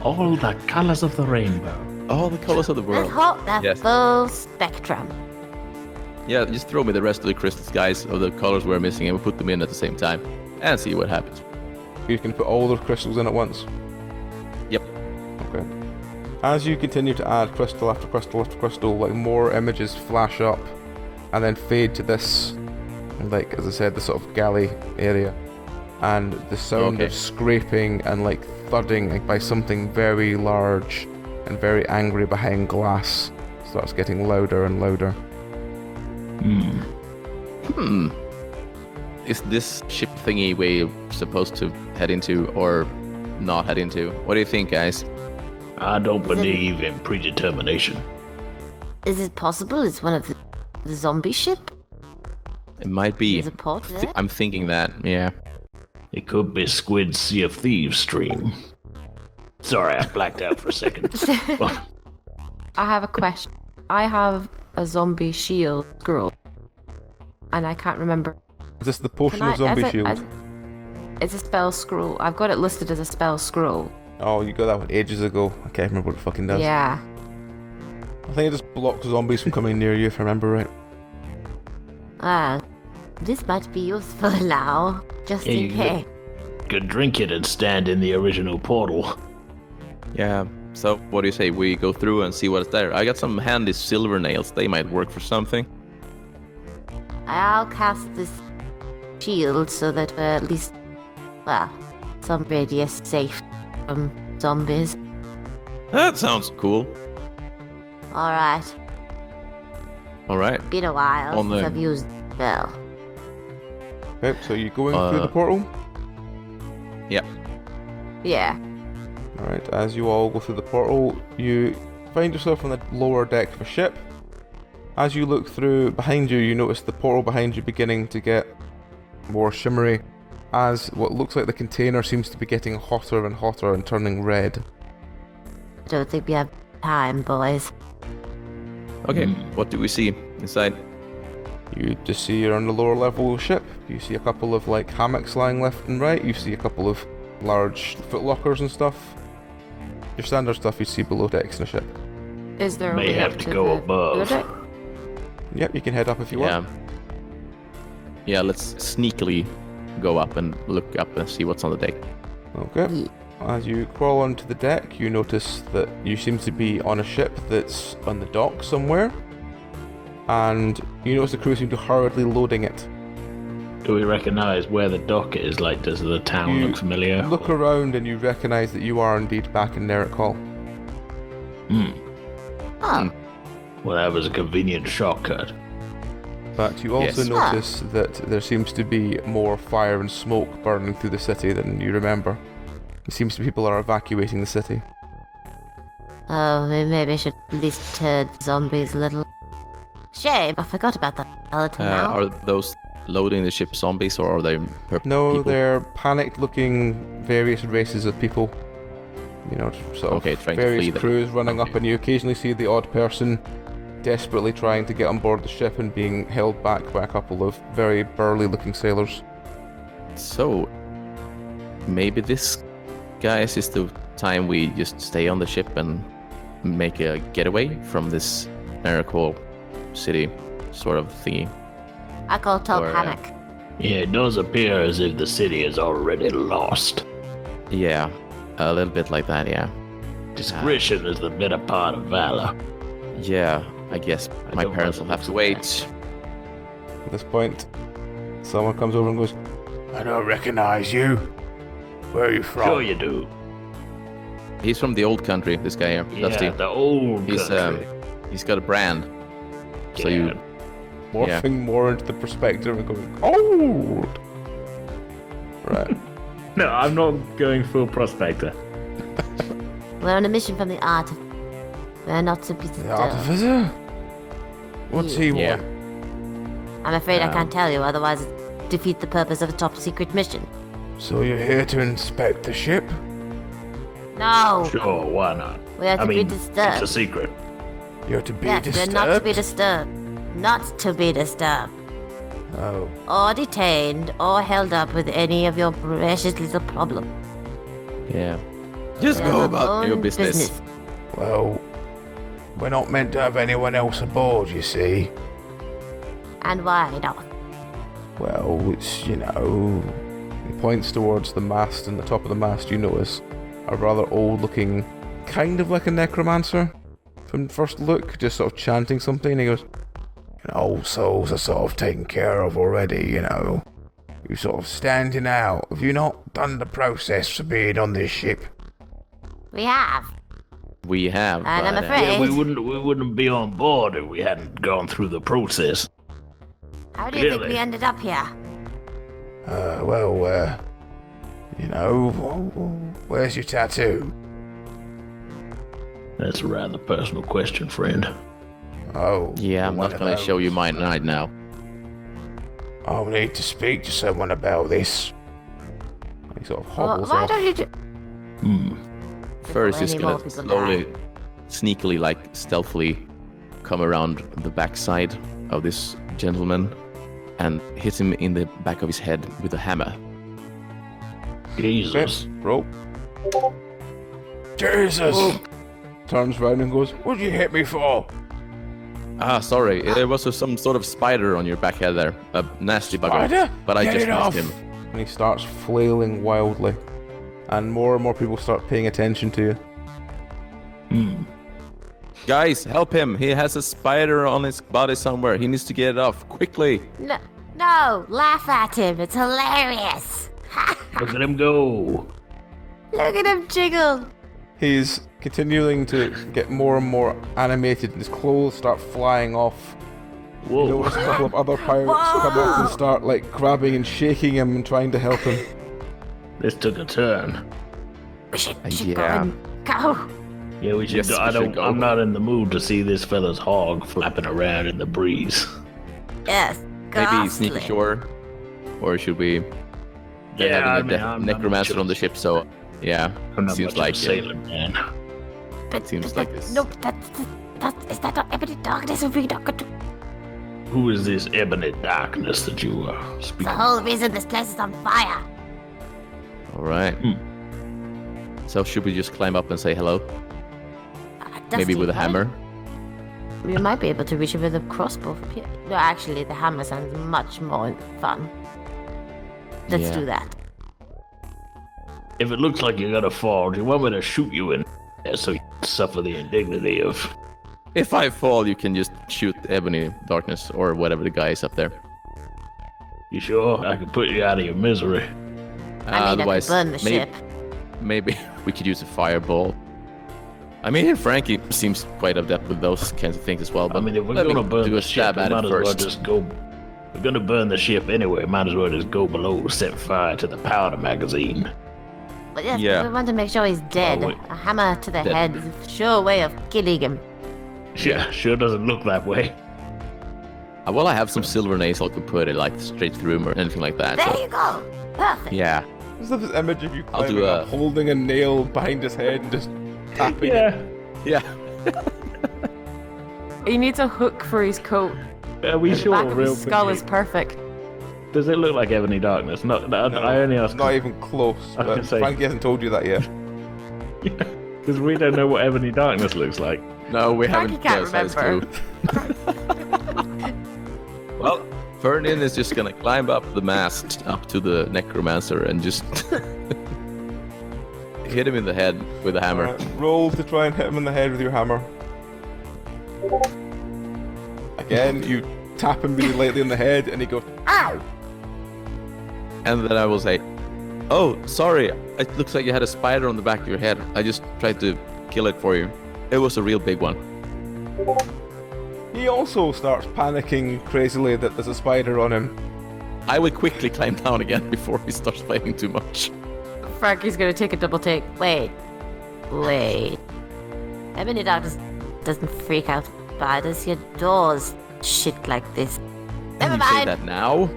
Speaker 3: All the colors of the rainbow.
Speaker 6: All the colors of the
Speaker 7: Let's
Speaker 6: world.
Speaker 7: hope the
Speaker 6: Yes.
Speaker 7: full spectrum.
Speaker 6: Yeah, just throw me the rest of the crystals, guys, of the colors we're missing, and we'll put them in at the same time and see what happens.
Speaker 2: You can put all the crystals in at once.
Speaker 6: Yep.
Speaker 2: Okay. As you continue to add crystal after crystal after crystal, like more images flash up and then fade to this, like as I said, the sort of galley area, and the sound
Speaker 6: Okay.
Speaker 2: of scraping and like thudding like, by something very large and very angry behind glass starts getting louder and louder.
Speaker 6: Is this ship thingy we're supposed to head into or not head into? What do you think, guys?
Speaker 3: I don't believe in predetermination.
Speaker 7: Is it possible it's one of the zombie ship?
Speaker 6: It might be.
Speaker 7: There's a port there?
Speaker 6: I'm thinking that, yeah.
Speaker 3: It could be Squid's Sea of Thieves stream. Sorry, I blacked out for a second. Well,
Speaker 4: I have a question. I have a zombie shield scroll, and I can't remember.
Speaker 2: Is this the potion
Speaker 4: Can
Speaker 2: of zombie
Speaker 4: as a-
Speaker 2: shield?
Speaker 4: as- It's a spell scroll. I've got it listed as a spell scroll.
Speaker 2: Oh, you got that one ages ago. I can't remember what it fucking does.
Speaker 4: Yeah.
Speaker 2: I think it just blocks zombies from coming near you, if I remember right.
Speaker 7: Ah, this might be useful now, just
Speaker 3: Yeah,
Speaker 7: in
Speaker 3: you
Speaker 7: case.
Speaker 3: could drink it and stand in the original portal.
Speaker 6: Yeah. So, what do you say? We go through and see what's there. I got some handy silver nails. They might work for something.
Speaker 7: I'll cast this shield so that we're at least, well, some radius safe from zombies.
Speaker 6: That sounds cool.
Speaker 7: Alright.
Speaker 6: Alright.
Speaker 7: Been a while
Speaker 6: On
Speaker 7: since
Speaker 6: the-
Speaker 7: I've used the spell.
Speaker 2: Okay, so you're going through the portal?
Speaker 6: Yep.
Speaker 7: Yeah.
Speaker 2: Alright, as you all go through the portal, you find yourself on the lower deck of a ship. As you look through behind you, you notice the portal behind you beginning to get more shimmery, as what looks like the container seems to be getting hotter and hotter and turning red.
Speaker 7: I don't think we have time, boys.
Speaker 6: Okay, what do we see inside?
Speaker 2: You just see you're on the lower level of the ship. You see a couple of like hammocks lying left and right. You see a couple of large footlockers and stuff. Your standard stuff you see below decks in a ship.
Speaker 4: Is there a
Speaker 3: May
Speaker 4: way
Speaker 3: have
Speaker 4: up
Speaker 3: to
Speaker 4: to
Speaker 3: go
Speaker 4: the
Speaker 3: above.
Speaker 4: deck?
Speaker 2: Yep, you can head up if you
Speaker 6: Yeah.
Speaker 2: want.
Speaker 6: Yeah, let's sneakily go up and look up and see what's on the deck.
Speaker 2: Okay. As you crawl onto the deck, you notice that you seem to be on a ship that's on the dock somewhere. And you notice the crew seem to hurriedly loading it.
Speaker 3: Do we recognise where the dock is? Like, does the town
Speaker 2: You
Speaker 3: look familiar?
Speaker 2: Look around and you recognise that you are indeed back in Nerrick Hall.
Speaker 7: Oh,
Speaker 3: Well, that was a convenient shortcut.
Speaker 2: But you also
Speaker 6: Yes.
Speaker 2: notice that there seems to be more fire and smoke burning through the city than you remember. It seems people are evacuating the city.
Speaker 7: we maybe should at least turn zombies a little. Shame, I forgot about that skeleton now.
Speaker 6: Are those loading the ship zombies or are they
Speaker 2: No,
Speaker 6: people?
Speaker 2: they're panicked-looking various races of people. You know, sort
Speaker 6: Okay,
Speaker 2: of
Speaker 6: trying to
Speaker 2: various
Speaker 6: flee them.
Speaker 2: crews running up,
Speaker 6: Okay.
Speaker 2: and you occasionally see the odd person desperately trying to get on board the ship and being held back by a couple of very burly-looking sailors.
Speaker 6: So, maybe this, guys, is the time we just stay on the ship and make a getaway from this Nerrick city sort of thingy.
Speaker 7: I call Tall
Speaker 6: or,
Speaker 7: Panic.
Speaker 3: Yeah, it does appear as if the city is already lost.
Speaker 6: Yeah, a little bit like that, yeah.
Speaker 3: Discretion is the better part of valor.
Speaker 6: Yeah, I guess
Speaker 3: I
Speaker 6: my
Speaker 3: don't
Speaker 6: parents
Speaker 3: know
Speaker 6: will have to
Speaker 3: if
Speaker 6: wait.
Speaker 3: it's
Speaker 2: At this point, someone comes over and goes, "I don't recognize you. Where are you from?"
Speaker 3: Sure you do.
Speaker 6: He's from the old country, this guy here, Dusty.
Speaker 3: Yeah, the old
Speaker 6: He's
Speaker 3: country.
Speaker 6: he's got a brand. So
Speaker 3: Yeah.
Speaker 6: you
Speaker 2: Morphing more into the perspective and going, "Old." Right.
Speaker 3: No, I'm not going full prospector.
Speaker 7: We're on a mission from the art. We're not to be
Speaker 2: The
Speaker 7: disturbed.
Speaker 2: artificer? What's he
Speaker 6: Yeah.
Speaker 2: want?
Speaker 7: I'm afraid I can't tell you, otherwise it defeat the purpose of a top secret mission.
Speaker 2: So you're here to inspect the ship?
Speaker 7: No!
Speaker 3: Sure, why not?
Speaker 7: We are to
Speaker 3: I mean,
Speaker 7: be
Speaker 3: it's
Speaker 7: disturbed.
Speaker 3: a secret.
Speaker 2: You're to be
Speaker 7: Yes,
Speaker 2: disturbed?
Speaker 7: we're not to be disturbed. Not to be disturbed.
Speaker 2: Oh.
Speaker 7: Or detained, or held up with any of your precious little problems.
Speaker 6: Yeah. Just
Speaker 7: We're
Speaker 6: go
Speaker 7: our
Speaker 6: about your
Speaker 7: own
Speaker 6: business.
Speaker 2: Well, we're not meant to have anyone else aboard, you see.
Speaker 7: And why not?
Speaker 2: Well, it's, you know... He points towards the mast, and the top of the mast you notice a rather old-looking, kind of like a necromancer from first look, just sort of chanting something, and he goes, "You know, old souls are sort of taken care of already, you know. You're sort of standing out. Have you not done the process for being on this ship?"
Speaker 7: We have.
Speaker 6: We have.
Speaker 7: And I'm
Speaker 6: but,
Speaker 7: afraid-
Speaker 3: Yeah, we wouldn't be on board if we hadn't gone through the process.
Speaker 7: How do you think
Speaker 3: Really?
Speaker 7: we ended up here?
Speaker 2: You know, where's your tattoo?
Speaker 3: That's a rather personal question, friend.
Speaker 2: Oh.
Speaker 6: yeah, I'm
Speaker 2: one
Speaker 6: not
Speaker 2: of
Speaker 6: gonna show you
Speaker 2: those.
Speaker 6: mine right now.
Speaker 2: I'll need to speak to someone about this. He sort of
Speaker 7: Well,
Speaker 2: hobbles
Speaker 7: why
Speaker 2: off.
Speaker 7: don't you do...
Speaker 6: First,
Speaker 7: Before
Speaker 6: he's
Speaker 7: any more
Speaker 6: gonna
Speaker 7: people
Speaker 6: slowly, sneakily, like stealthily, come around the backside of this gentleman and hit him in the back of his head with a hammer.
Speaker 3: Jesus.
Speaker 2: Roll. Jesus! Turns round and goes, "What'd you hit me for?"
Speaker 6: Ah, sorry, there was some sort of spider on your back head there, a nasty bugger.
Speaker 2: Spider?
Speaker 6: But I
Speaker 2: Get
Speaker 6: just
Speaker 2: it off.
Speaker 6: missed him.
Speaker 2: And he starts flailing wildly. And more people start paying attention to you.
Speaker 6: Guys, help him! He has a spider on his body somewhere. He needs to get it off quickly.
Speaker 7: No, laugh at him. It's hilarious.
Speaker 3: Look at him go.
Speaker 7: Look at him jiggle.
Speaker 2: He's continuing to get more and more animated, and his clothes start flying off.
Speaker 3: Whoa.
Speaker 2: You notice a couple of other pirates come up and start like grabbing and shaking him and trying to help him.
Speaker 3: This took a turn.
Speaker 7: We should
Speaker 6: Yeah.
Speaker 7: go and go.
Speaker 3: Yeah, we should
Speaker 6: Yes,
Speaker 3: go.
Speaker 6: we should go.
Speaker 3: I'm not in the mood to see this fella's hog flapping around in the breeze.
Speaker 7: Yes.
Speaker 6: Maybe sneak
Speaker 7: ghastly.
Speaker 6: ashore, or should we? They're
Speaker 3: Yeah,
Speaker 6: having a
Speaker 3: I'm not
Speaker 6: necromancer
Speaker 3: much
Speaker 6: on the ship, so yeah,
Speaker 3: I'm not
Speaker 6: seems
Speaker 3: much
Speaker 6: like
Speaker 3: of a sailor, man.
Speaker 7: But
Speaker 6: Seems like this.
Speaker 7: No, is that not ebony darkness? Are we not going to?
Speaker 3: Who is this ebony darkness that you
Speaker 7: It's
Speaker 3: speak
Speaker 7: the
Speaker 3: of?
Speaker 7: whole reason this place is on fire.
Speaker 6: All right. So should we just climb up and say hello? Maybe
Speaker 7: Dusty,
Speaker 6: with a
Speaker 7: right?
Speaker 6: hammer?
Speaker 7: We might be able to reach it with a crossbow from here. No, actually, the hammer sounds much more fun. Let's
Speaker 6: Yeah.
Speaker 7: do that.
Speaker 3: If it looks like you're gonna fall, do you want me to shoot you in there so you suffer the indignity of...
Speaker 6: If I fall, you can just shoot Ebony Darkness or whatever the guy is up there.
Speaker 3: You sure? I can put you out of your misery.
Speaker 7: I mean, I could burn the ship.
Speaker 6: Maybe we could use a fireball. I mean, Frankie seems quite adept with those kinds of things as well. But
Speaker 3: I mean, if we're
Speaker 6: let me
Speaker 3: gonna burn
Speaker 6: do
Speaker 3: the
Speaker 6: a
Speaker 3: ship,
Speaker 6: stab
Speaker 3: we
Speaker 6: at
Speaker 3: might
Speaker 6: it
Speaker 3: as well
Speaker 6: first.
Speaker 3: just go... We're gonna burn the ship anyway, might as well just go below, set fire to the powder magazine.
Speaker 7: But yes,
Speaker 6: Yeah.
Speaker 7: we want to make sure he's dead.
Speaker 3: Oh, wait.
Speaker 7: A hammer to the
Speaker 6: Dead.
Speaker 7: head is a sure way of killing him.
Speaker 3: Yeah, sure doesn't look that way.
Speaker 6: Well, I have some silver nails I could put it like straight through him or anything like that.
Speaker 7: There
Speaker 6: So
Speaker 7: you go. Perfect.
Speaker 6: yeah,
Speaker 2: There's this image of you
Speaker 6: I'll do
Speaker 2: climbing up,
Speaker 6: a-
Speaker 2: holding a nail behind his head and just tapping it.
Speaker 6: yeah.
Speaker 4: He needs a hook for his coat.
Speaker 3: Are we
Speaker 4: The
Speaker 3: sure,
Speaker 4: back of
Speaker 3: real
Speaker 4: his skull
Speaker 3: quickly?
Speaker 4: is perfect.
Speaker 3: Does it look like Ebony Darkness? No, I only asked
Speaker 2: Not even close.
Speaker 3: I was
Speaker 2: But
Speaker 3: gonna say-
Speaker 2: Frankie hasn't told you that yet.
Speaker 3: because we don't know what Ebony Darkness looks like.
Speaker 6: No, we
Speaker 4: Frankie
Speaker 6: haven't.
Speaker 4: can't
Speaker 6: that's
Speaker 4: remember.
Speaker 6: true. Well, Vernon is just gonna climb up the mast up to the necromancer and just hit him in the head with a hammer.
Speaker 2: Alright, roll to try and hit him in the head with your hammer. Again, you tap him really lightly in the head and he goes, ow!
Speaker 6: And then I will say, "Oh, sorry. It looks like you had a spider on the back of your head. I just tried to kill it for you. It was a real big one."
Speaker 2: He also starts panicking crazily that there's a spider on him.
Speaker 6: I will quickly climb down again before he starts fighting too much.
Speaker 4: Frankie's gonna take a double take.
Speaker 7: Wait. Ebony Darkness doesn't freak out spiders. He adores shit like this. Never
Speaker 6: You say
Speaker 7: mind.
Speaker 6: that now?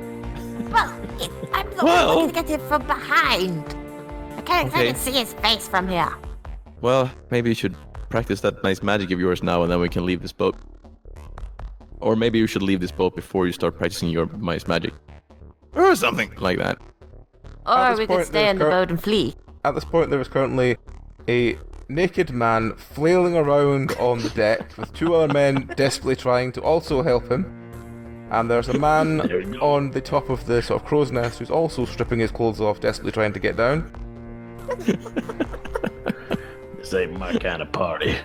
Speaker 7: Well, I'm the
Speaker 6: Well-
Speaker 7: one to get him from behind. I can't
Speaker 6: Okay.
Speaker 7: exactly see his face from here.
Speaker 6: Well, maybe you should practice that nice magic of yours now, and then we can leave this boat. Or maybe you should leave this boat before you start practicing your nice magic. Or something like that.
Speaker 2: At
Speaker 7: Or
Speaker 2: this
Speaker 7: we could
Speaker 2: point,
Speaker 7: stay
Speaker 2: there's
Speaker 7: in the boat and flee.
Speaker 2: At this point, there is currently a naked man flailing around on the deck with two other men desperately trying to also help him. And there's a man
Speaker 3: There we go.
Speaker 2: on the top of the sort of crow's nest who's also stripping his clothes off, desperately trying to get down.
Speaker 3: This ain't my kind of party.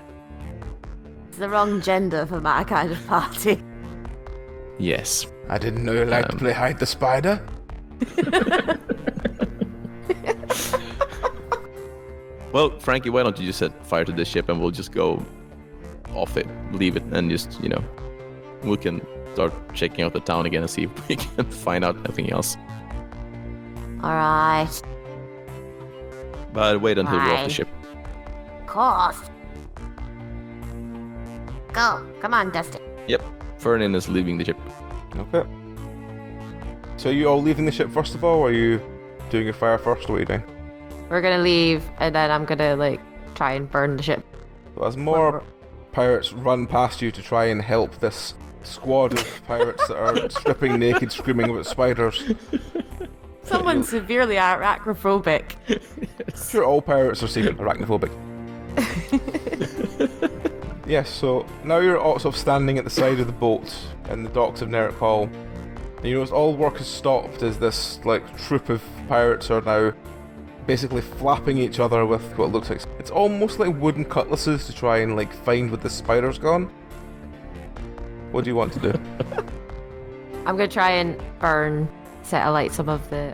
Speaker 7: It's the wrong gender for my kind of party.
Speaker 6: Yes.
Speaker 2: I didn't know you liked to play hide the spider.
Speaker 6: Well, Frankie, why don't you just set fire to this ship and we'll just go off it, leave it, and just, we can start checking out the town again and see if we can find out anything else.
Speaker 7: Alright,
Speaker 6: But wait until we're off the
Speaker 7: Right.
Speaker 6: ship.
Speaker 7: of course. Go. Come on, Dustin.
Speaker 6: Yep. Fernan is leaving the ship.
Speaker 2: Okay. So are you all leaving the ship first of all, or are you doing your fire first, or what are you doing?
Speaker 4: We're gonna leave, and then I'm gonna try and burn the ship.
Speaker 2: So as more pirates run past you to try and help this squad of pirates that are stripping naked, screaming about spiders.
Speaker 4: Someone's severely arachnophobic.
Speaker 2: I'm sure all pirates are secret arachnophobic. Yes, so now you're all sort of standing at the side of the boat in the docks of Nerrick Hall. And you notice all work has stopped as this troop of pirates are now basically flapping each other with what looks like... It's almost like wooden cutlasses to try and find where the spider's gone. What do you want to do?
Speaker 4: I'm gonna try and set alight some of the.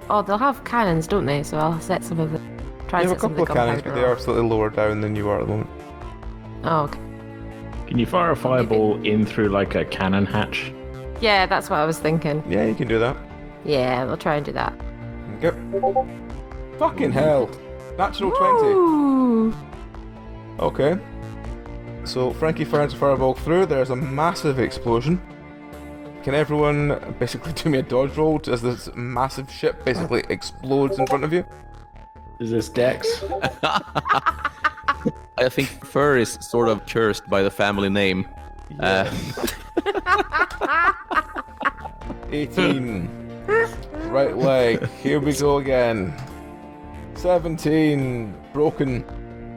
Speaker 4: Oh, they'll have cannons, don't they? So I'll set some of the. Try
Speaker 2: You
Speaker 4: and
Speaker 2: have a
Speaker 4: set some
Speaker 2: couple of cannons, but
Speaker 4: gunpowder
Speaker 2: they are
Speaker 4: off.
Speaker 2: slightly lower down than you are at the moment.
Speaker 4: Oh, okay.
Speaker 3: Can you fire a fireball in through like a cannon hatch?
Speaker 4: Yeah, that's what I was thinking.
Speaker 2: Yeah, you can do that.
Speaker 4: Yeah, we'll try and do that.
Speaker 2: Okay. Fucking hell. Natural 20.
Speaker 4: Ooh.
Speaker 2: Okay. So Frankie fires a fireball through. There's a massive explosion. Can everyone basically do me a dodge roll as this massive ship basically explodes in front of you?
Speaker 3: Is this Dex?
Speaker 6: I think Fur is sort of cursed by the family name.
Speaker 2: 18. Right leg. Here we go again. 17. Broken.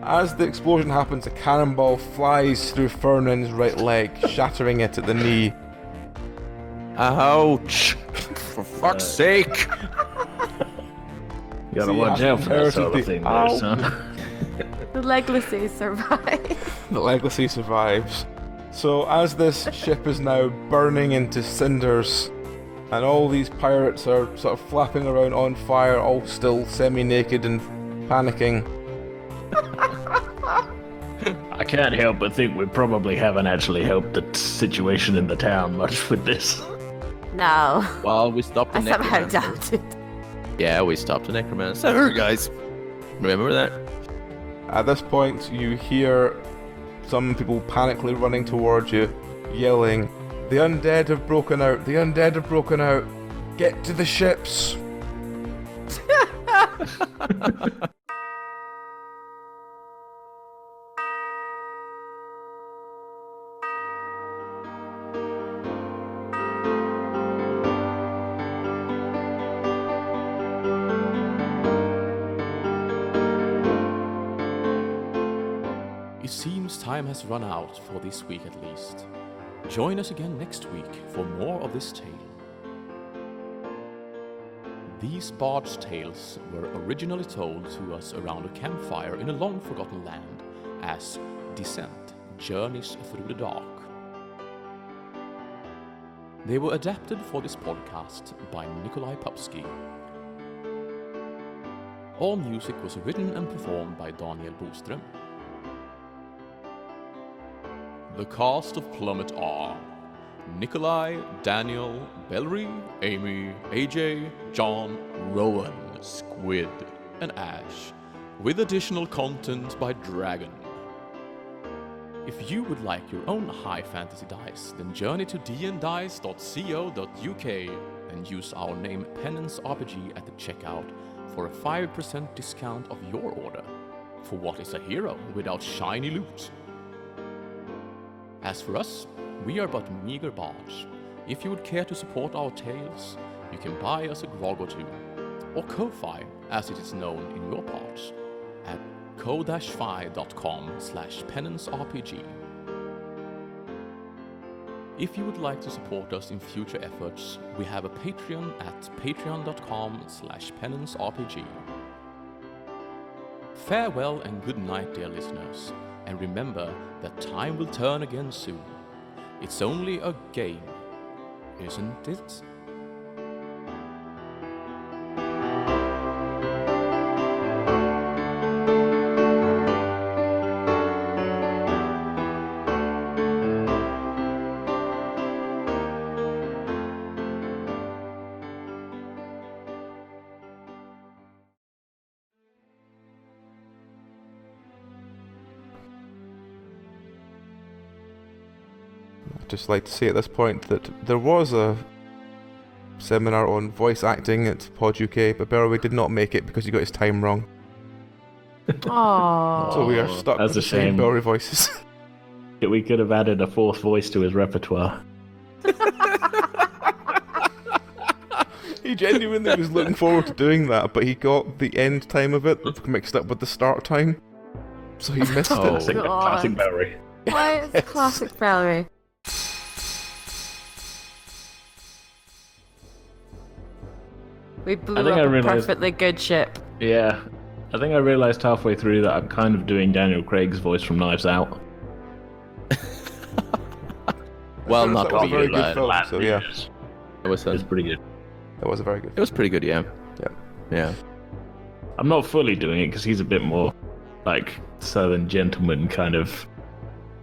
Speaker 2: As the explosion happens, a cannonball flies through Fernin's right leg, shattering it at the knee.
Speaker 6: Ouch! For fuck's sake!
Speaker 3: You gotta
Speaker 2: See,
Speaker 3: watch
Speaker 2: I
Speaker 3: out for that sort
Speaker 2: inherited
Speaker 3: of thing
Speaker 2: the-
Speaker 3: there,
Speaker 2: Ow.
Speaker 3: son.
Speaker 4: The legacy survived.
Speaker 2: The legacy survives. So as this ship is now burning into cinders, and all these pirates are sort of flapping around on fire, all still semi-naked and panicking.
Speaker 3: I can't help but think we probably haven't actually helped the situation in the town much with this.
Speaker 7: No.
Speaker 6: Well, we stopped the
Speaker 7: I somehow
Speaker 6: necromancer.
Speaker 7: doubt it.
Speaker 6: Yeah, we stopped the necromancer, guys. Remember that?
Speaker 2: At this point, you hear some people panically running towards you, yelling, "The undead have broken out! The undead have broken out! Get to the ships!"
Speaker 1: It seems time has run out for this week at least. Join us again next week for more of this tale. These bard's tales were originally told to us around a campfire in a long forgotten land as Descent Journeys Through the Dark. They were adapted for this podcast by Nikolai Popsky. All music was written and performed by Daniel Boström. The cast of Plummet are Nikolai, Daniel, Bellery, Amy, AJ, John, Rowan, Squid, and Ash, with additional content by Dragon. If you would like your own high fantasy dice, then journey to dndice.co.uk and use our name Penance RPG at the checkout for a 5% discount of your order. For what is a hero without shiny loot? As for us, we are but meager bards. If you would care to support our tales, you can buy us a grog or two, or Ko-Fi, as it is known in your parts, at ko-fi.com/penancerpg. If you would like to support us in future efforts, we have a Patreon at patreon.com/penancerpg. Farewell and good night, dear listeners, and remember that time will turn again soon. It's only a game, isn't it?
Speaker 2: I'd just like to say at this point that there was a seminar on voice acting at Pod UK, but Berwick did not make it because he got his time wrong.
Speaker 4: Aww.
Speaker 2: So we are stuck
Speaker 3: That's
Speaker 2: with
Speaker 3: a
Speaker 2: the same
Speaker 3: shame.
Speaker 2: Berwick voices.
Speaker 3: We could have added a fourth voice to his repertoire.
Speaker 2: He genuinely was looking forward to doing that, but he got the end time of it mixed up with the start time. So he missed it.
Speaker 3: Classic,
Speaker 4: God.
Speaker 3: classic Barry.
Speaker 4: Why is it classic Valerie? We blew
Speaker 3: think
Speaker 4: up
Speaker 3: I
Speaker 4: a
Speaker 3: realised-
Speaker 4: perfectly good ship.
Speaker 3: Yeah. I think I realised halfway through that I'm kind of doing Daniel Craig's voice from Knives Out.
Speaker 6: Well,
Speaker 2: That
Speaker 6: not
Speaker 2: was a very
Speaker 6: really,
Speaker 2: good
Speaker 6: but
Speaker 2: film, so yeah,
Speaker 6: it was
Speaker 3: It's pretty good.
Speaker 2: that was a very good
Speaker 6: it was pretty good, yeah.
Speaker 2: Yeah.
Speaker 6: Yeah.
Speaker 3: I'm not fully doing it because he's a bit more like Southern gentleman kind of.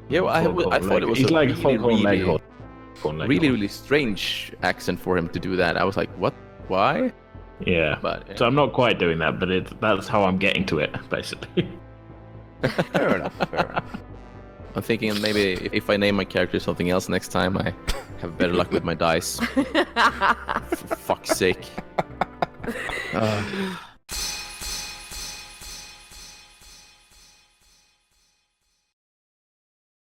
Speaker 6: Yeah, well, I thought it was
Speaker 3: he's
Speaker 6: a
Speaker 3: like
Speaker 6: really,
Speaker 3: a Foghorn
Speaker 6: really,
Speaker 3: Leghorn.
Speaker 6: really strange accent for him to do that. I was like, what? Why?
Speaker 3: Yeah,
Speaker 6: But
Speaker 3: so I'm not quite doing that, but that's how I'm getting to it, basically.
Speaker 2: Fair enough, fair enough.
Speaker 6: I'm thinking maybe if I name my character something else next time, I have better luck with my dice. For fuck's sake.